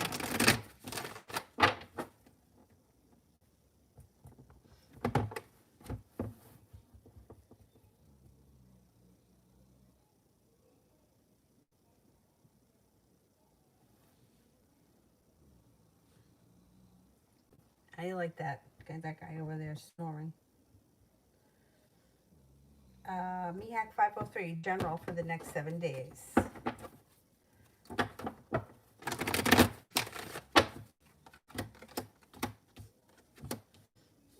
I like that. That guy over there snoring. Mihak 503, general for the next 7 days.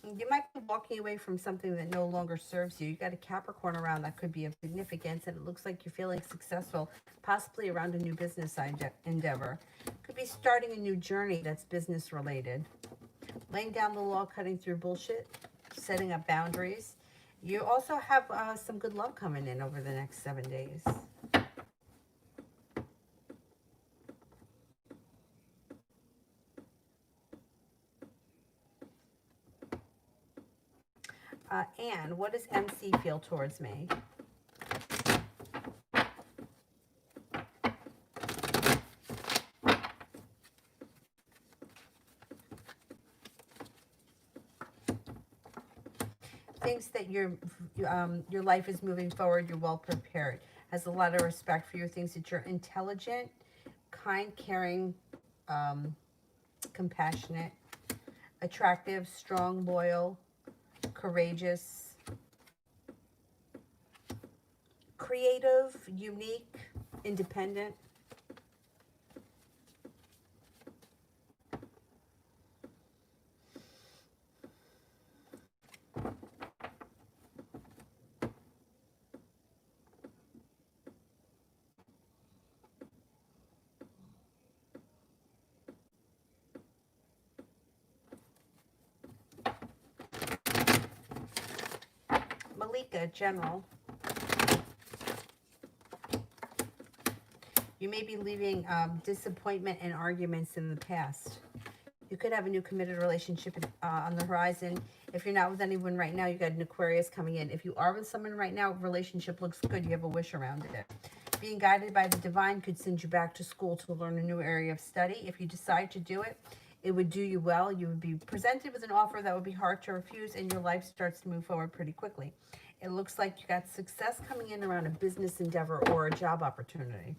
You might be walking away from something that no longer serves you. You got a Capricorn around that could be of significance, and it looks like you're feeling successful, possibly around a new business endeavor. Could be starting a new journey that's business related. Laying down the law, cutting through bullshit, setting up boundaries. You also have some good love coming in over the next 7 days. Anne, what does MC feel towards me? Thinks that your life is moving forward. You're well prepared. Has a lot of respect for you. Thinks that you're intelligent, kind, caring, compassionate, attractive, strong, loyal, courageous, creative, unique, independent. Malika, general. You may be leaving disappointment and arguments in the past. You could have a new committed relationship on the horizon. If you're not with anyone right now, you got an Aquarius coming in. If you are with someone right now, relationship looks good. You have a wish around it. Being guided by the divine could send you back to school to learn a new area of study. If you decide to do it, it would do you well. You would be presented with an offer that would be hard to refuse, and your life starts to move forward pretty quickly. It looks like you got success coming in around a business endeavor or a job opportunity.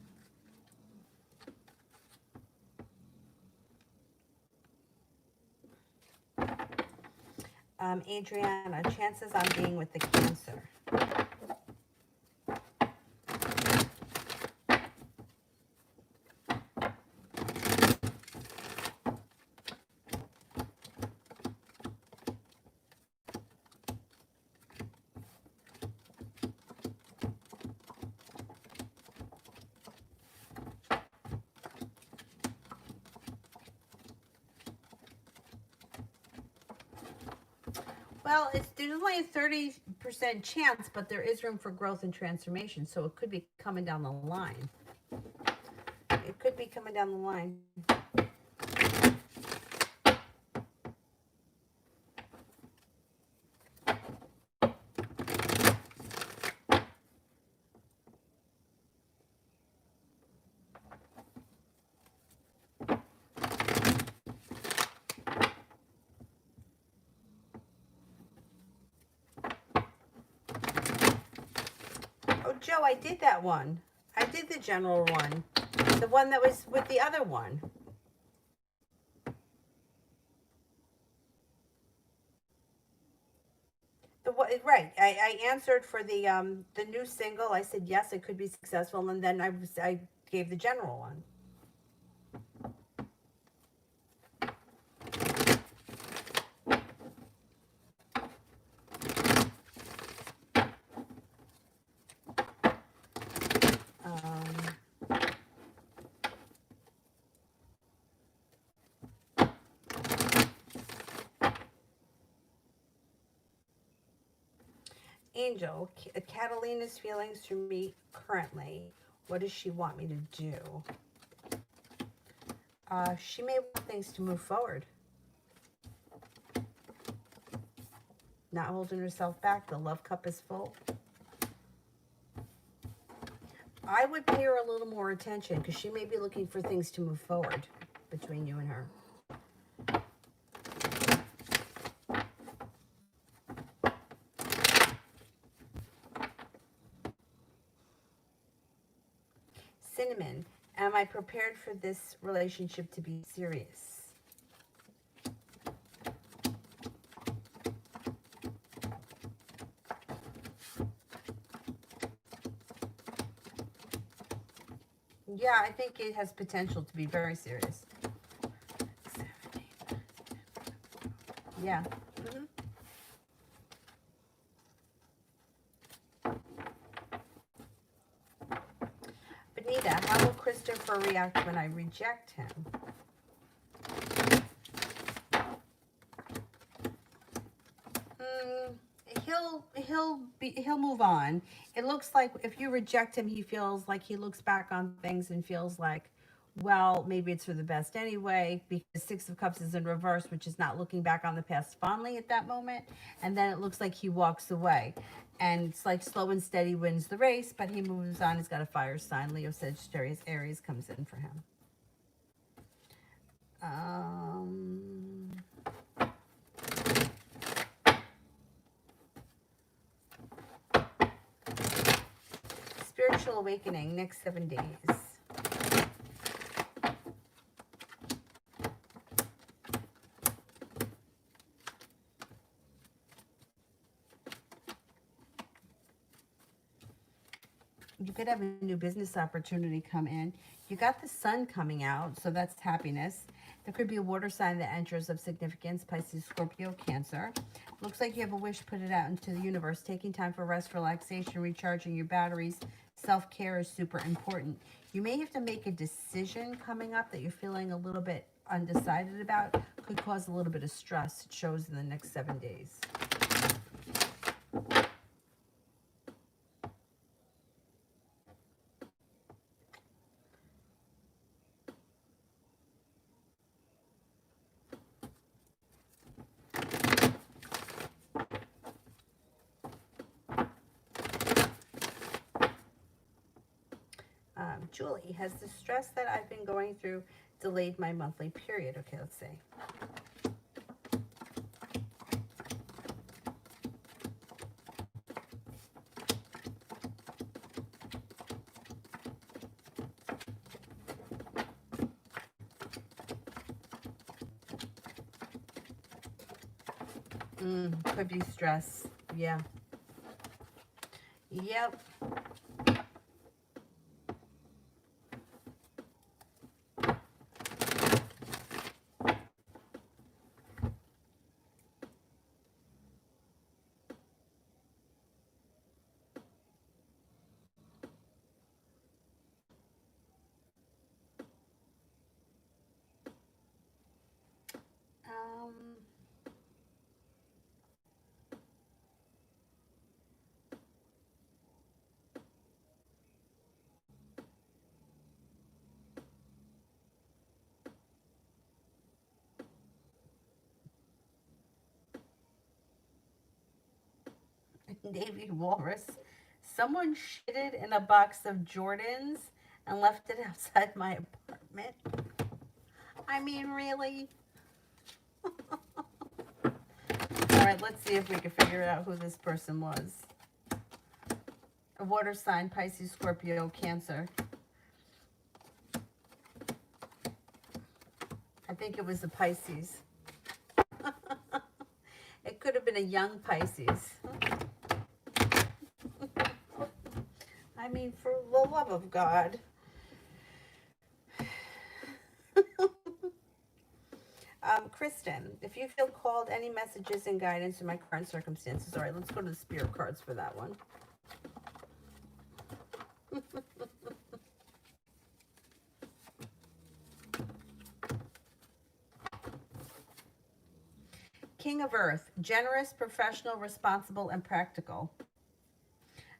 Adriana, chances on being with the Cancer. Well, there's only a 30% chance, but there is room for growth and transformation, so it could be coming down the line. It could be coming down the line. Oh, Joe, I did that one. I did the general one. The one that was with the other one. Right. I answered for the new single. I said yes, it could be successful, and then I gave the general one. Angel, Catalina's feelings for me currently. What does she want me to do? She may want things to move forward. Not holding herself back. The love cup is full. I would pay her a little more attention because she may be looking for things to move forward between you and her. Cinnamon, am I prepared for this relationship to be serious? Yeah, I think it has potential to be very serious. Yeah. Mm-hmm. Benita, how will Christopher react when I reject him? He'll move on. It looks like if you reject him, he feels like he looks back on things and feels like, well, maybe it's for the best anyway, because Six of Cups is in reverse, which is not looking back on the past fondly at that moment. And then it looks like he walks away. And it's like slow and steady wins the race, but he moves on. He's got a fire sign. Leo, Sagittarius, Aries comes in for him. Spiritual awakening, next 7 days. You could have a new business opportunity come in. You got the sun coming out, so that's happiness. There could be a water sign that enters of significance, Pisces, Scorpio, Cancer. Looks like you have a wish, put it out into the universe. Taking time for rest, relaxation, recharging your batteries. Self-care is super important. You may have to make a decision coming up that you're feeling a little bit undecided about. Could cause a little bit of stress. It shows in the next 7 days. Julie, has the stress that I've been going through delayed my monthly period? Okay, let's see. Could be stress. Yeah. Yep. Um, Navy Walrus. Someone shitted in a box of Jordans and left it outside my apartment. I mean, really? All right, let's see if we can figure out who this person was. A water sign, Pisces, Scorpio, Cancer. I think it was a Pisces. It could have been a young Pisces. I mean, for the love of God. Kristen, if you feel called, any messages and guidance in my current circumstances. All right, let's go to the spirit cards for that one. King of Earth, generous, professional, responsible, and practical.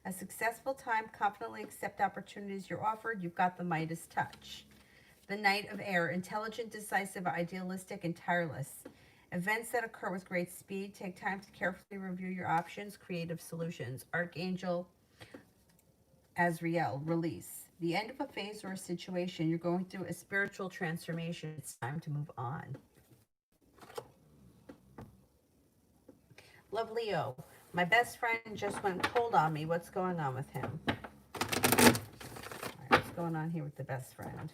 A successful time, confidently accept opportunities you're offered. You've got the Midas touch. The Knight of Air, intelligent, decisive, idealistic, and tireless. Events that occur with great speed. Take time to carefully review your options. Creative solutions. Archangel Azrael, release. The end of a phase or a situation. You're going through a spiritual transformation. It's time to move on. Love, Leo. My best friend just went cold on me. What's going on with him? All right, what's going on here with the best friend?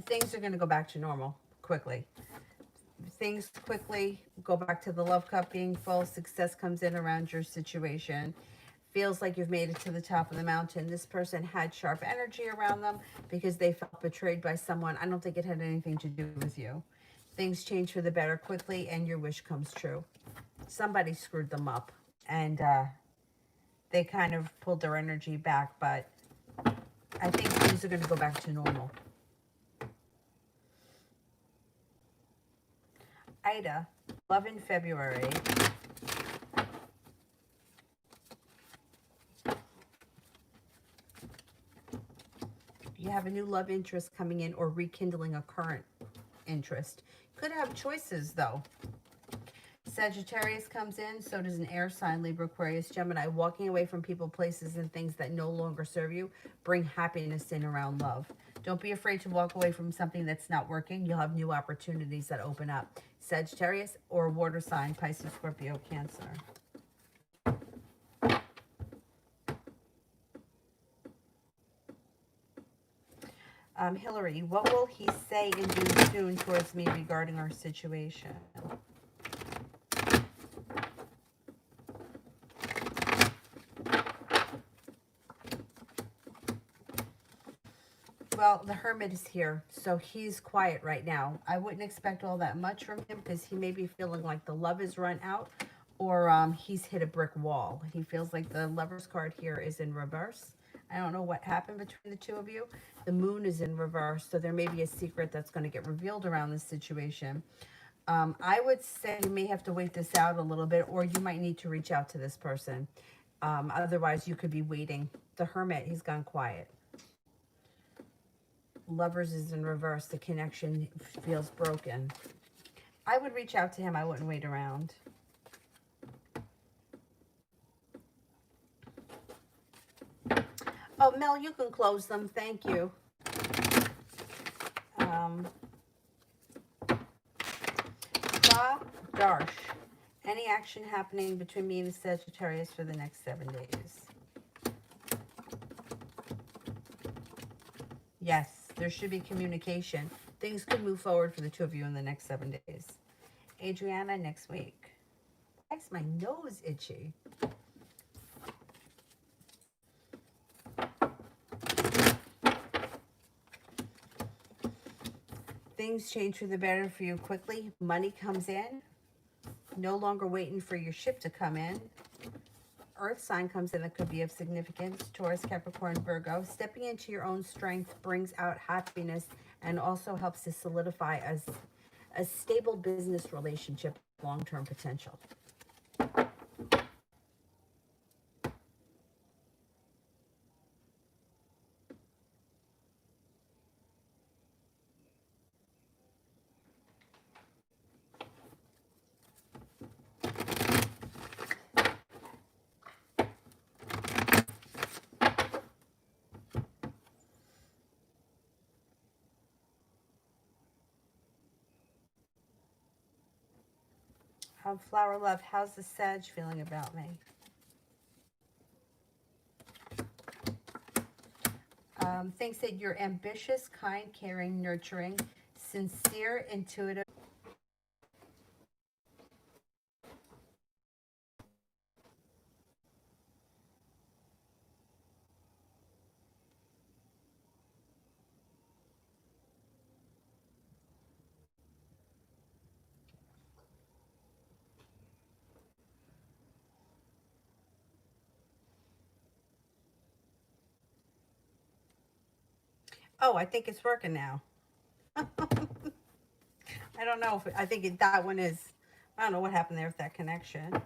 Things are going to go back to normal quickly. Things quickly go back to the love cup being full. Success comes in around your situation. Feels like you've made it to the top of the mountain. This person had sharp energy around them because they felt betrayed by someone. I don't think it had anything to do with you. Things change for the better quickly, and your wish comes true. Somebody screwed them up, and they kind of pulled their energy back, but I think things are going to go back to normal. Ida, Love in February. You have a new love interest coming in or rekindling a current interest. Could have choices though. Sagittarius comes in, so does an air sign, Libra, Aquarius, Gemini. Walking away from people, places, and things that no longer serve you bring happiness in around love. Don't be afraid to walk away from something that's not working. You'll have new opportunities that open up. Sagittarius or water sign, Pisces, Scorpio, Cancer. Hillary, what will he say and do soon towards me regarding our situation? Well, the Hermit is here, so he's quiet right now. I wouldn't expect all that much from him because he may be feeling like the love is run out or he's hit a brick wall. He feels like the Lover's card here is in reverse. I don't know what happened between the two of you. The Moon is in reverse, so there may be a secret that's going to get revealed around this situation. I would say you may have to wait this out a little bit, or you might need to reach out to this person. Otherwise, you could be waiting. The Hermit, he's gone quiet. Lovers is in reverse. The connection feels broken. I would reach out to him. I wouldn't wait around. Oh, Mel, you can close them. Thank you. Darsh. Any action happening between me and the Sagittarius for the next 7 days? Yes, there should be communication. Things could move forward for the two of you in the next 7 days. Adriana, next week. Why is my nose itchy? Things change for the better for you quickly. Money comes in. No longer waiting for your ship to come in. Earth sign comes in that could be of significance. Taurus, Capricorn, Virgo. Stepping into your own strength brings out happiness and also helps to solidify a stable business relationship, long-term potential. Flower Love, how's the Sag feeling about me? Thinks that you're ambitious, kind, caring, nurturing, sincere, intuitive. Oh, I think it's working now. I don't know if I think that one is. I don't know what happened there with that connection. I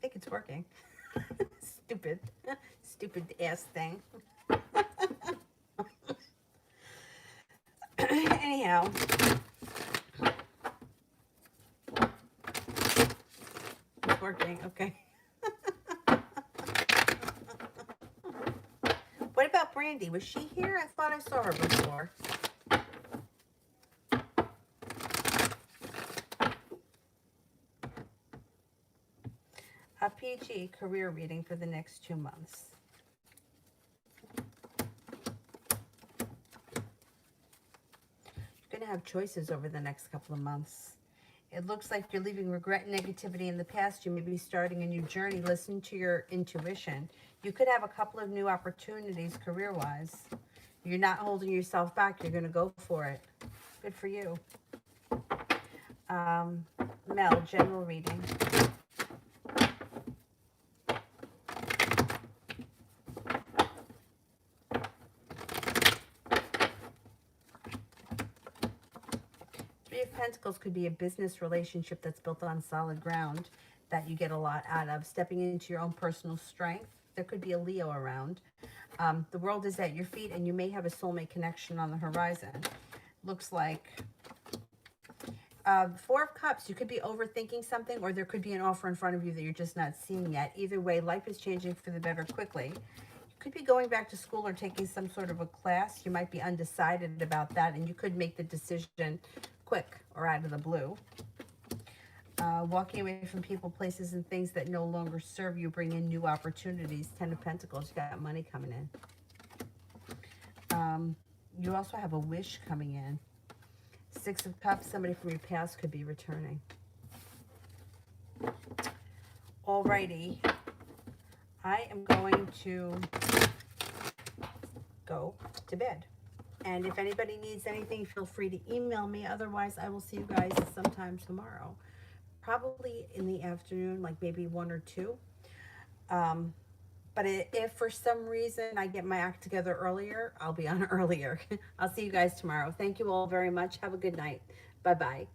think it's working. Stupid, stupid ass thing. Anyhow. It's working, okay. What about Brandy? Was she here? I thought I saw her before. A PG career reading for the next 2 months. You're going to have choices over the next couple of months. It looks like you're leaving regret and negativity in the past. You may be starting a new journey. Listen to your intuition. You could have a couple of new opportunities career-wise. You're not holding yourself back. You're going to go for it. Good for you. Mel, general reading. of Pentacles could be a business relationship that's built on solid ground that you get a lot out of. Stepping into your own personal strength. There could be a Leo around. The world is at your feet, and you may have a soulmate connection on the horizon. Looks like Four of Cups. You could be overthinking something, or there could be an offer in front of you that you're just not seeing yet. Either way, life is changing for the better quickly. You could be going back to school or taking some sort of a class. You might be undecided about that, and you could make the decision quick or out of the blue. Walking away from people, places, and things that no longer serve you, bring in new opportunities. 10 of Pentacles, you got money coming in. You also have a wish coming in. 6 of Cups, somebody from your past could be returning. Alrighty, I am going to go to bed. And if anybody needs anything, feel free to email me. Otherwise, I will see you guys sometime tomorrow. Probably in the afternoon, like maybe 1 or 2. But if for some reason I get my act together earlier, I'll be on earlier. I'll see you guys tomorrow. Thank you all very much. Have a good night. Bye-bye.